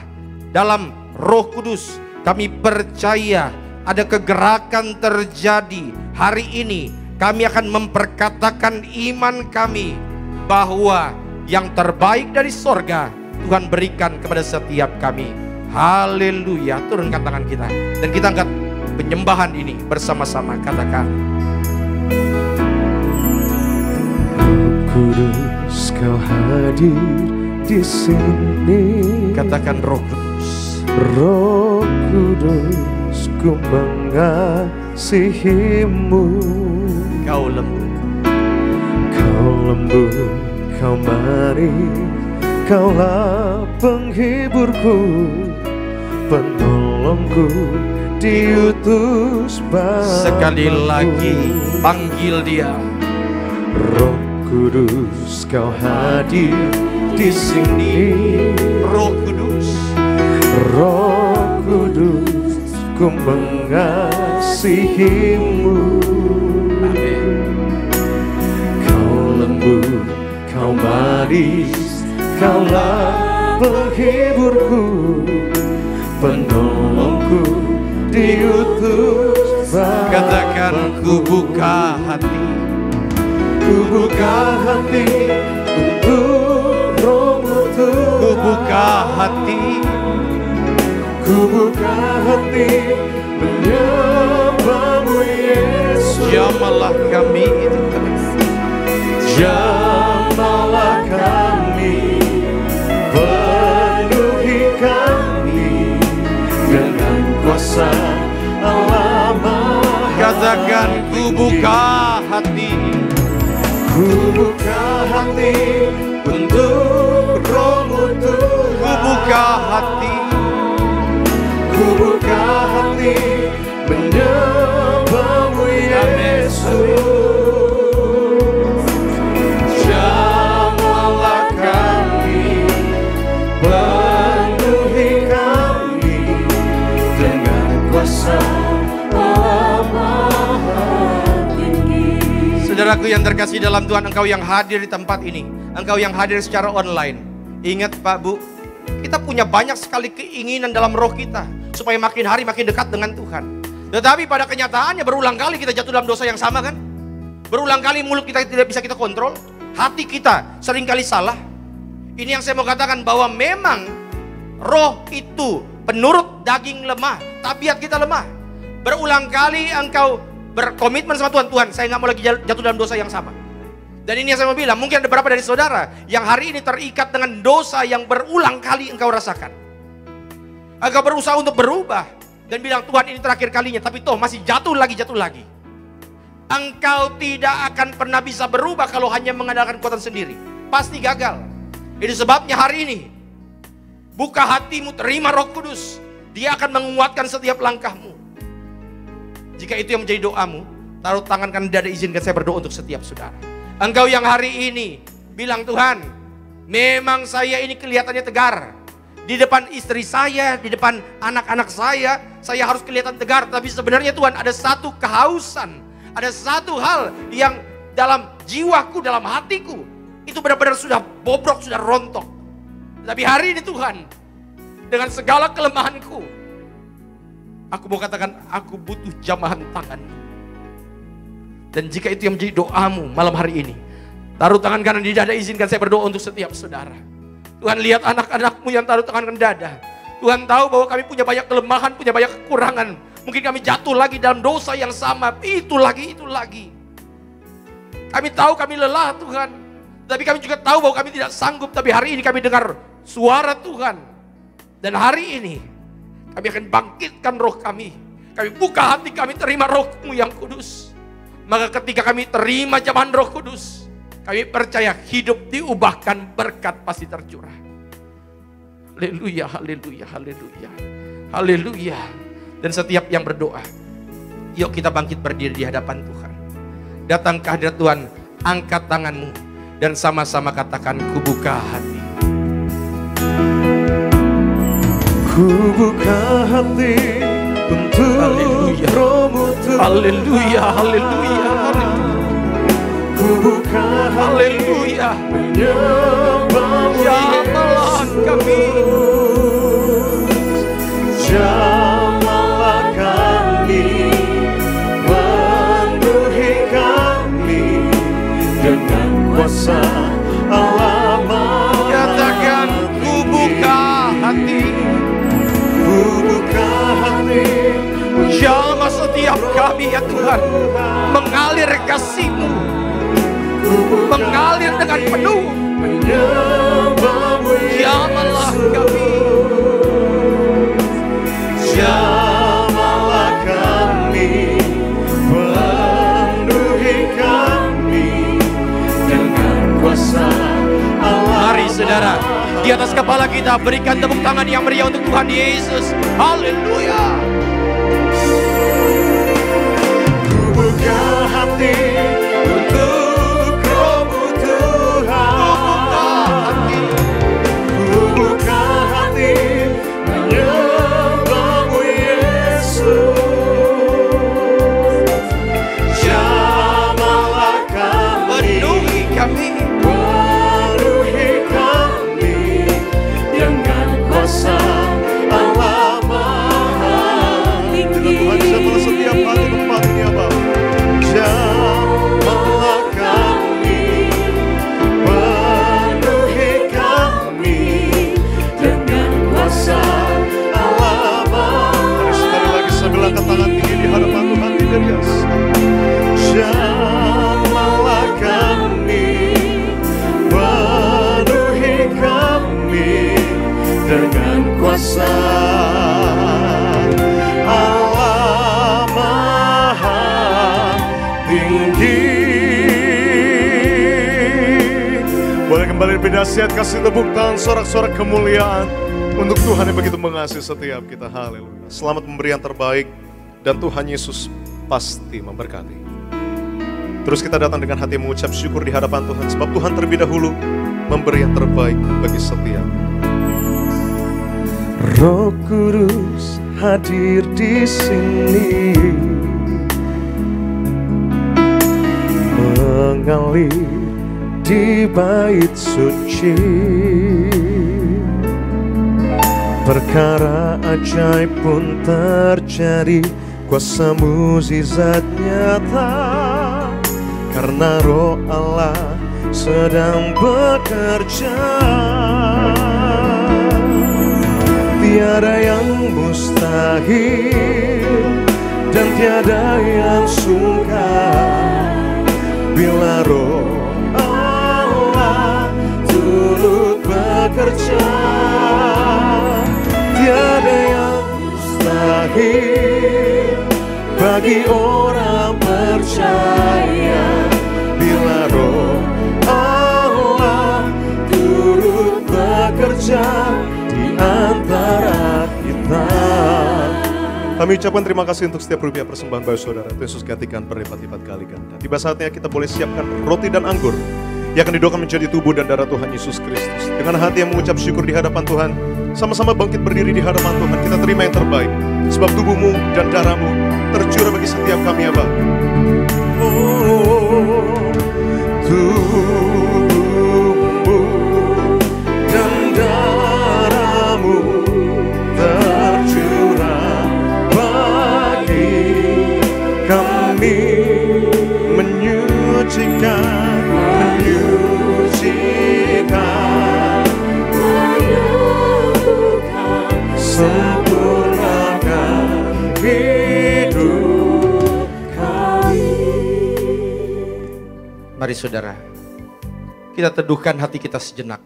dalam Roh Kudus. Kami percaya ada kegerakan terjadi hari ini. Kami akan memperkatakan iman kami bahwa yang terbaik dari sorga Tuhan berikan kepada setiap kami. Haleluya. Turunkan tangan kita dan kita angkat penyembahan ini bersama-sama. Katakan, Roh Kudus kau hadir di sini. katakan Roh Kudus. Roh Kudus ku mengasihimu. Kau lembut, kau manis, kaulah penghiburku, penolongku, diutus padaku. sekali lagi panggil dia. Roh Kudus kau hadir di sini. Roh Kudus, Roh Kudus ku mengasihimu. Kau lembut, kau manis, kaulah penghiburku, penolongku diutus Bapa. Katakan ku buka hati, ku buka hati untuk Roh-Mu Tuhan. ku buka hati, ku buka hati menyembah-Mu Yesus. jamalah kami itu Jamahlah kami, penuhi kami dengan kuasa Allah Maha. Katakan ku buka hati, ku buka hati untuk Roh-Mu Tuhan. ku buka hati, ku buka hati menyembah-Mu Yesus. Jamahlah kami, penuhi kami dengan kuasa Allah Maha Tinggi. Saudaraku yang terkasih dalam Tuhan, engkau yang hadir di tempat ini, engkau yang hadir secara online. Ingat Pak Bu, kita punya banyak sekali keinginan dalam roh kita supaya makin hari makin dekat dengan Tuhan. Tetapi pada kenyataannya berulang kali kita jatuh dalam dosa yang sama kan? Berulang kali mulut kita tidak bisa kita kontrol, hati kita seringkali salah. Ini yang saya mau katakan, bahwa memang roh itu penurut daging lemah, tabiat kita lemah. Berulang kali engkau berkomitmen sama Tuhan, Tuhan saya nggak mau lagi jatuh dalam dosa yang sama. Dan ini yang saya mau bilang, mungkin ada beberapa dari saudara yang hari ini terikat dengan dosa yang berulang kali engkau rasakan. Engkau berusaha untuk berubah dan bilang Tuhan ini terakhir kalinya, tapi toh masih jatuh lagi. Engkau tidak akan pernah bisa berubah kalau hanya mengandalkan kekuatan sendiri. Pasti gagal. Itu sebabnya hari ini buka hatimu, terima Roh Kudus. Dia akan menguatkan setiap langkahmu. Jika itu yang menjadi doamu, taruh tangan kanan dada, izinkan saya berdoa untuk setiap saudara. Engkau yang hari ini bilang, Tuhan, memang saya ini kelihatannya tegar. Di depan istri saya, di depan anak-anak saya harus kelihatan tegar. Tapi sebenarnya Tuhan, ada satu kehausan, ada satu hal yang dalam jiwaku, dalam hatiku, itu benar-benar sudah bobrok, sudah rontok. Tapi hari ini Tuhan, dengan segala kelemahanku, aku mau katakan, aku butuh jamahan tangan. Dan jika itu yang menjadi doamu malam hari ini, taruh tangan kanan di dada, izinkan saya berdoa untuk setiap saudara. Tuhan, lihat anak-anakmu yang taruh tangan kanan dada. Tuhan tahu bahwa kami punya banyak kelemahan, punya banyak kekurangan. Mungkin kami jatuh lagi dalam dosa yang sama, itu lagi. Kami tahu kami lelah Tuhan, tapi kami juga tahu bahwa kami tidak sanggup. Tapi hari ini kami dengar suara Tuhan. Dan hari ini kami akan bangkitkan roh kami. Kami buka hati kami, terima Roh-Mu yang kudus. Maka ketika kami terima jamahan Roh Kudus, kami percaya hidup diubahkan, berkat pasti tercurah. Haleluya, haleluya, haleluya, haleluya. Dan setiap yang berdoa, yuk kita bangkit berdiri di hadapan Tuhan. Datang ke hadirat Tuhan, angkat tanganmu, dan sama-sama katakan, ku buka hati. Ku buka hati untuk Roh-Mu Tuhan. Haleluya, haleluya, haleluya. Ku buka hati, Haleluya. menyembah-Mu Jamalah kami, jamahlah kami, penuhi kami dengan kuasa Allah Maha. katakan ku buka hati. Ku buka hati, Jamah setiap kami ya Tuhan, mengalir kasih-Mu, mengalir dengan penuh. menyembah-Mu Jamahlah kami, jamahlah kami, penuhi kami dengan kuasa Allah. Mari saudara, di atas kepala kita berikan tepuk tangan yang meriah untuk Tuhan Yesus. Haleluya. Ku buka hati untuk Roh-Mu Tuhan. Ku buka hati menyembah-Mu Yesus. Allah Maha Tinggi. Boleh kembali lebih dahsyat kasih tepuk tangan, sorak-sorak kemuliaan untuk Tuhan yang begitu mengasihi setiap kita. Haleluya. Selamat memberi yang terbaik dan Tuhan Yesus pasti memberkati. Terus kita datang dengan hati mengucap syukur di hadapan Tuhan, sebab Tuhan terlebih dahulu memberi yang terbaik bagi setiap. Roh Kudus hadir di sini, mengalir di bait suci. Perkara ajaib pun terjadi, kuasa mukjizat nyata, karena Roh Allah sedang bekerja. Tiada yang mustahil dan tiada yang sungkar bila Roh Allah turut bekerja. Tiada yang mustahil bagi orang percaya bila Roh Allah turut bekerja di antara kita. Kami ucapkan terima kasih untuk setiap rupiah persembahan bagi saudara. Tuhan Yesus gantikan berlipat-lipat kali ganda. Tiba saatnya kita boleh siapkan roti dan anggur yang akan didoakan menjadi tubuh dan darah Tuhan Yesus Kristus. Dengan hati yang mengucap syukur di hadapan Tuhan, sama-sama bangkit berdiri di hadapan Tuhan. Kita terima yang terbaik, sebab tubuhmu dan darahmu tercurah bagi setiap kami, ya Bapa. Tubuhmu dan darahmu tercurah bagi kami, menyucikan, sempurnakan hidup kami. Mari saudara, kita teduhkan hati kita sejenak,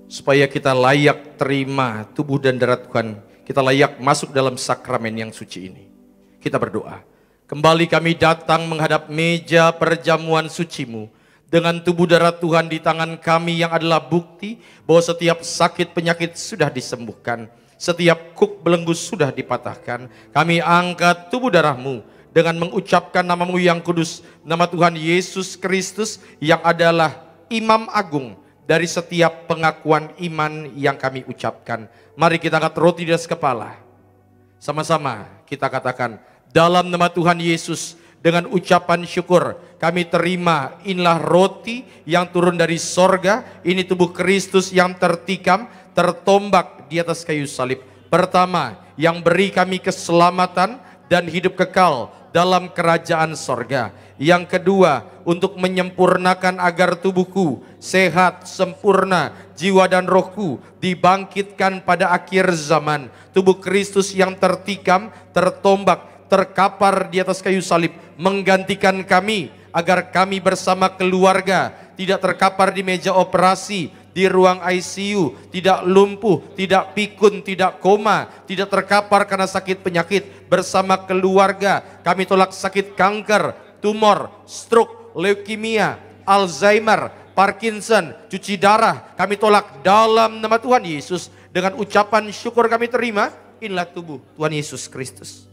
supaya kita layak terima tubuh dan darah Tuhan. Kita layak masuk dalam sakramen yang suci ini. Kita berdoa. Kembali kami datang menghadap meja perjamuan suci-Mu, dengan tubuh darah Tuhan di tangan kami yang adalah bukti bahwa setiap sakit penyakit sudah disembuhkan, setiap kuk belenggu sudah dipatahkan. Kami angkat tubuh darah-Mu dengan mengucapkan nama-Mu yang kudus, nama Tuhan Yesus Kristus yang adalah Imam Agung dari setiap pengakuan iman yang kami ucapkan. Mari kita angkat roti di atas kepala. Sama-sama kita katakan, dalam nama Tuhan Yesus, dengan ucapan syukur kami terima, inilah roti yang turun dari sorga, ini tubuh Kristus yang tertikam, tertombak di atas kayu salib. Pertama, yang beri kami keselamatan dan hidup kekal dalam kerajaan sorga. Yang kedua, untuk menyempurnakan agar tubuhku sehat, sempurna, jiwa dan rohku dibangkitkan pada akhir zaman. Tubuh Kristus yang tertikam, tertombak, terkapar di atas kayu salib, menggantikan kami agar kami bersama keluarga tidak terkapar di meja operasi, di ruang ICU, tidak lumpuh, tidak pikun, tidak koma, tidak terkapar karena sakit penyakit. Bersama keluarga kami tolak sakit kanker, tumor, stroke, leukemia, Alzheimer, Parkinson, cuci darah. Kami tolak dalam nama Tuhan Yesus. Dengan ucapan syukur kami terima, inilah tubuh Tuhan Yesus Kristus.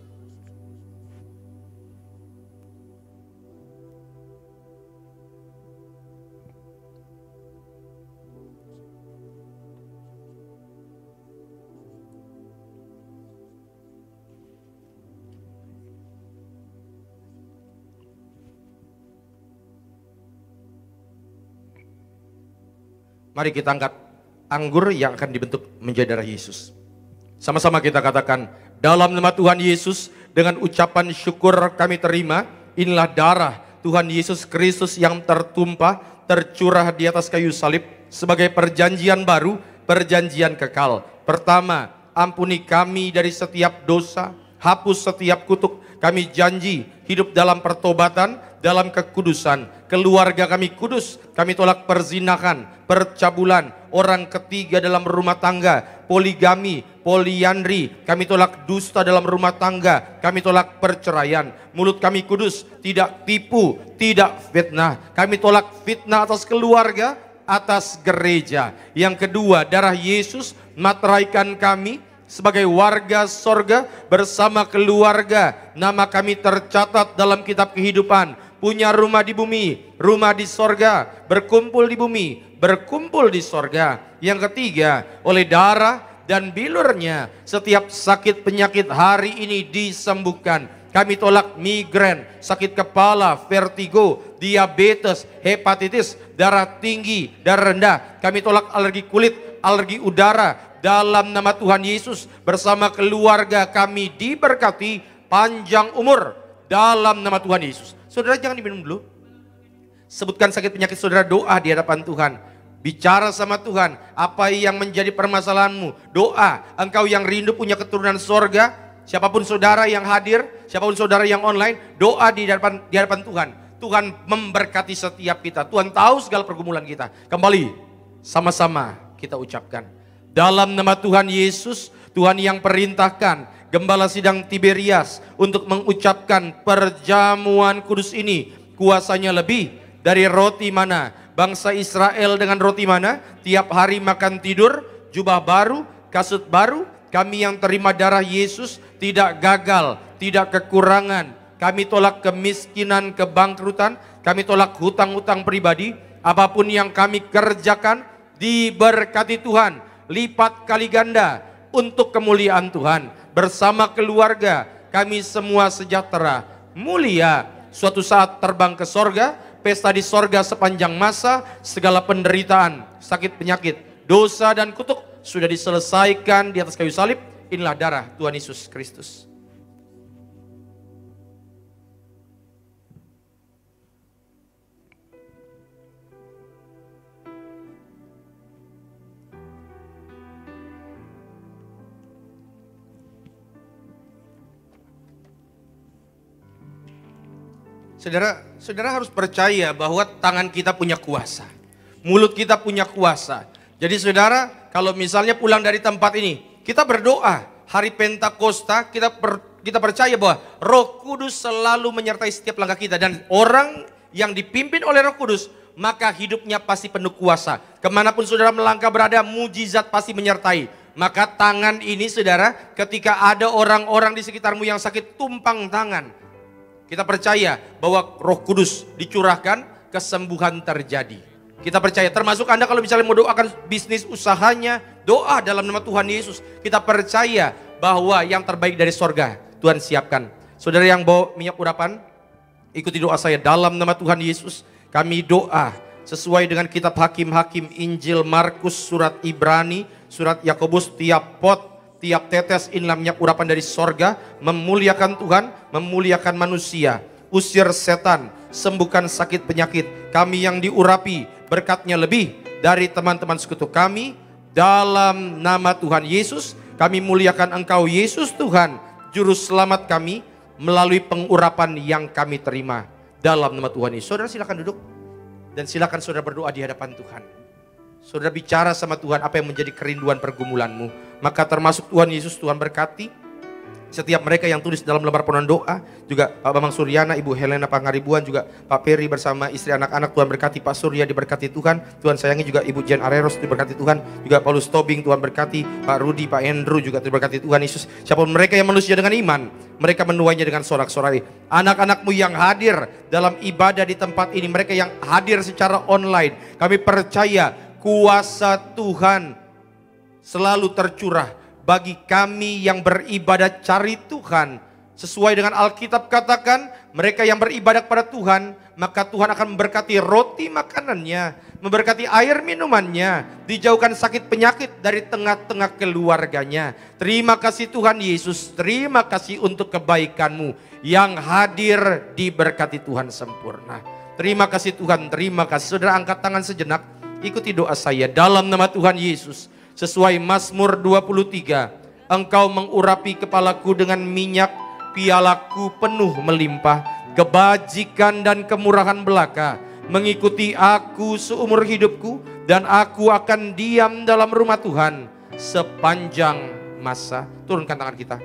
Mari kita angkat anggur yang akan dibentuk menjadi darah Yesus. Sama-sama kita katakan, dalam nama Tuhan Yesus, dengan ucapan syukur kami terima, inilah darah Tuhan Yesus Kristus yang tertumpah, tercurah di atas kayu salib sebagai perjanjian baru, perjanjian kekal. Pertama, ampuni kami dari setiap dosa, hapus setiap kutuk. Kami janji hidup dalam pertobatan dalam kekudusan. Keluarga kami kudus, kami tolak perzinahan, percabulan, orang ketiga dalam rumah tangga, poligami, poliandri, kami tolak dusta dalam rumah tangga, kami tolak perceraian. Mulut kami kudus, tidak tipu, tidak fitnah. Kami tolak fitnah atas keluarga, atas gereja. Yang kedua, darah Yesus materaikan kami sebagai warga sorga bersama keluarga. Nama kami tercatat dalam kitab kehidupan. Punya rumah di bumi, rumah di sorga, berkumpul di bumi, berkumpul di sorga. Yang ketiga, oleh darah dan bilurnya setiap sakit penyakit hari ini disembuhkan. Kami tolak migrain, sakit kepala, vertigo, diabetes, hepatitis, darah tinggi, darah rendah. Kami tolak alergi kulit, alergi udara. Dalam nama Tuhan Yesus bersama keluarga kami diberkati panjang umur dalam nama Tuhan Yesus. Saudara jangan diminum dulu. Sebutkan sakit penyakit saudara, doa di hadapan Tuhan. Bicara sama Tuhan, apa yang menjadi permasalahanmu. Doa, engkau yang rindu punya keturunan sorga. Siapapun saudara yang hadir, siapapun saudara yang online, doa di hadapan Tuhan. Tuhan memberkati setiap kita. Tuhan tahu segala pergumulan kita. Kembali, sama-sama kita ucapkan. Dalam nama Tuhan Yesus, Tuhan yang perintahkan Gembala Sidang Tiberias untuk mengucapkan perjamuan kudus ini. Kuasanya lebih dari roti mana. Bangsa Israel dengan roti mana? Tiap hari makan tidur, jubah baru, kasut baru. Kami yang terima darah Yesus tidak gagal, tidak kekurangan. Kami tolak kemiskinan, kebangkrutan. Kami tolak hutang-hutang pribadi. Apapun yang kami kerjakan diberkati Tuhan, lipat kali ganda untuk kemuliaan Tuhan. Bersama keluarga kami semua sejahtera, mulia. Suatu saat terbang ke sorga, pesta di sorga sepanjang masa. Segala penderitaan, sakit penyakit, dosa dan kutuk sudah diselesaikan di atas kayu salib. Inilah darah Tuhan Yesus Kristus. Saudara harus percaya bahwa tangan kita punya kuasa. Mulut kita punya kuasa. Jadi saudara, kalau misalnya pulang dari tempat ini, kita berdoa. Hari Pentakosta kita percaya bahwa Roh Kudus selalu menyertai setiap langkah kita. Dan orang yang dipimpin oleh Roh Kudus, maka hidupnya pasti penuh kuasa. Kemanapun saudara melangkah berada, mujizat pasti menyertai. Maka tangan ini saudara, ketika ada orang-orang di sekitarmu yang sakit, tumpang tangan. Kita percaya bahwa Roh Kudus dicurahkan, kesembuhan terjadi. Kita percaya, termasuk Anda kalau misalnya mau doakan bisnis usahanya, doa dalam nama Tuhan Yesus. Kita percaya bahwa yang terbaik dari sorga Tuhan siapkan. Saudara yang bawa minyak urapan, ikuti doa saya dalam nama Tuhan Yesus. Kami doa sesuai dengan kitab Hakim-Hakim, Injil Markus, surat Ibrani, surat Yakobus, tiap pot, tiap tetes inilah minyak urapan dari sorga, memuliakan Tuhan, memuliakan manusia. Usir setan, sembuhkan sakit penyakit. Kami yang diurapi, berkatnya lebih dari teman-teman sekutu kami. Dalam nama Tuhan Yesus, kami muliakan Engkau Yesus Tuhan, Juru Selamat kami, melalui pengurapan yang kami terima. Dalam nama Tuhan Yesus. Saudara silakan duduk, dan silakan saudara berdoa di hadapan Tuhan. Saudara bicara sama Tuhan apa yang menjadi kerinduan pergumulanmu. Maka termasuk Tuhan Yesus, Tuhan berkati setiap mereka yang tulis dalam lembar penuhan doa. Juga Pak Bambang Suryana, Ibu Helena Pangaribuan, juga Pak Peri bersama istri anak-anak, Tuhan berkati. Pak Surya diberkati Tuhan, Tuhan sayangi. Juga Ibu Jen Areros diberkati Tuhan. Juga Paulus Tobing, Tuhan berkati. Pak Rudi, Pak Andrew juga diberkati Tuhan Yesus. Siapapun mereka yang manusia dengan iman, mereka menuainya dengan sorak-sorai. Anak-anakmu yang hadir dalam ibadah di tempat ini, mereka yang hadir secara online, kami percaya kuasa Tuhan selalu tercurah bagi kami yang beribadah cari Tuhan. Sesuai dengan Alkitab katakan, mereka yang beribadah kepada Tuhan, maka Tuhan akan memberkati roti makanannya, memberkati air minumannya, dijauhkan sakit penyakit dari tengah-tengah keluarganya. Terima kasih Tuhan Yesus, terima kasih untuk kebaikanmu. Yang hadir diberkati Tuhan sempurna. Terima kasih Tuhan, terima kasih. Saudara angkat tangan sejenak, ikuti doa saya dalam nama Tuhan Yesus. Sesuai Mazmur 23, Engkau mengurapi kepalaku dengan minyak, pialaku penuh melimpah, kebajikan dan kemurahan belaka mengikuti aku seumur hidupku, dan aku akan diam dalam rumah Tuhan sepanjang masa. Turunkan tangan kita.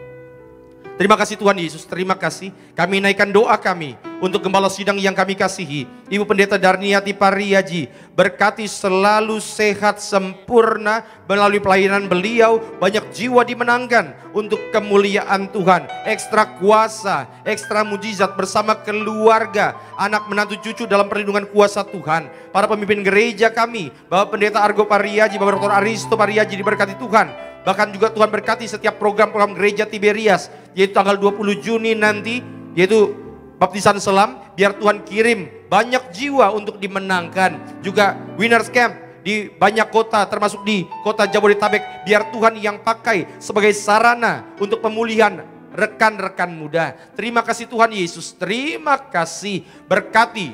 Terima kasih Tuhan Yesus, terima kasih. Kami naikkan doa kami untuk gembala sidang yang kami kasihi, Ibu Pendeta Darniati Pariaji. Berkati selalu sehat sempurna melalui pelayanan beliau. Banyak jiwa dimenangkan untuk kemuliaan Tuhan. Ekstra kuasa, ekstra mujizat bersama keluarga, anak menantu cucu dalam perlindungan kuasa Tuhan. Para pemimpin gereja kami, Bapak Pendeta Argo Pariaji, Bapak Dr. Aristo Pariaji, diberkati Tuhan. Bahkan juga Tuhan berkati setiap program-program gereja Tiberias, yaitu tanggal 20 Juni nanti, yaitu baptisan selam. Biar Tuhan kirim banyak jiwa untuk dimenangkan. Juga Winners Camp di banyak kota, termasuk di kota Jabodetabek. Biar Tuhan yang pakai sebagai sarana untuk pemulihan rekan-rekan muda. Terima kasih Tuhan Yesus, terima kasih. Berkati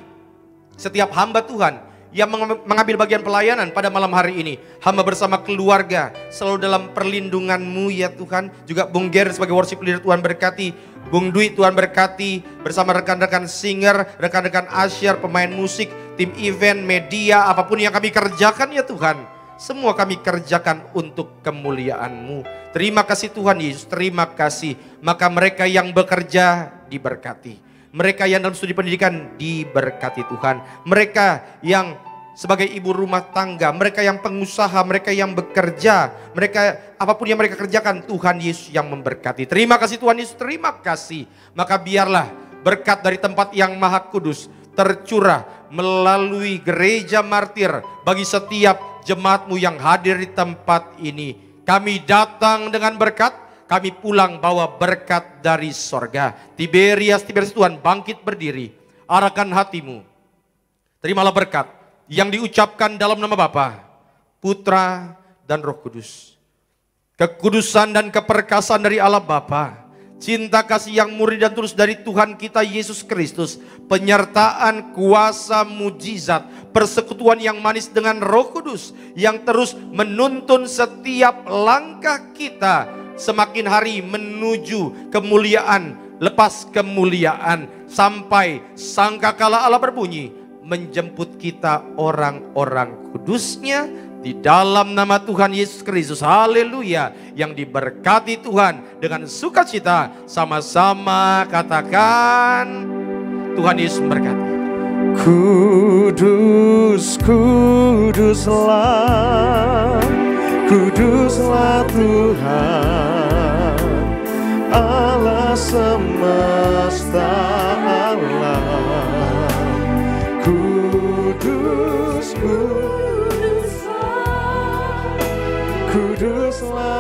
setiap hamba Tuhan yang mengambil bagian pelayanan pada malam hari ini. Hamba bersama keluarga selalu dalam perlindungan-Mu ya Tuhan. Juga Bung Ger sebagai worship leader, Tuhan berkati. Bung Dwi Tuhan berkati, bersama rekan-rekan singer, rekan-rekan asyar, pemain musik, tim event, media, apapun yang kami kerjakan ya Tuhan. Semua kami kerjakan untuk kemuliaan-Mu. Terima kasih Tuhan Yesus, terima kasih. Maka mereka yang bekerja diberkati. Mereka yang dalam studi pendidikan diberkati Tuhan. Mereka yang sebagai ibu rumah tangga, mereka yang pengusaha, mereka yang bekerja, mereka apapun yang mereka kerjakan, Tuhan Yesus yang memberkati. Terima kasih Tuhan Yesus, terima kasih. Maka biarlah berkat dari tempat yang maha kudus tercurah melalui gereja martir bagi setiap jemaat-Mu yang hadir di tempat ini. Kami datang dengan berkat, kami pulang bawa berkat dari sorga. Tiberias Tuhan bangkit berdiri. Arahkan hatimu. Terimalah berkat yang diucapkan dalam nama Bapa, Putra, dan Roh Kudus. Kekudusan dan keperkasaan dari Allah Bapa, cinta kasih yang murni dan tulus dari Tuhan kita Yesus Kristus, penyertaan kuasa mujizat, persekutuan yang manis dengan Roh Kudus yang terus menuntun setiap langkah kita semakin hari menuju kemuliaan, lepas kemuliaan, sampai sangkakala Allah berbunyi menjemput kita orang-orang kudusnya di dalam nama Tuhan Yesus Kristus. Haleluya. Yang diberkati Tuhan dengan sukacita, sama-sama katakan Tuhan Yesus memberkati. Kudus, kuduslah, kuduslah Tuhan Allah semesta alam. Kudus, kuduslah, kuduslah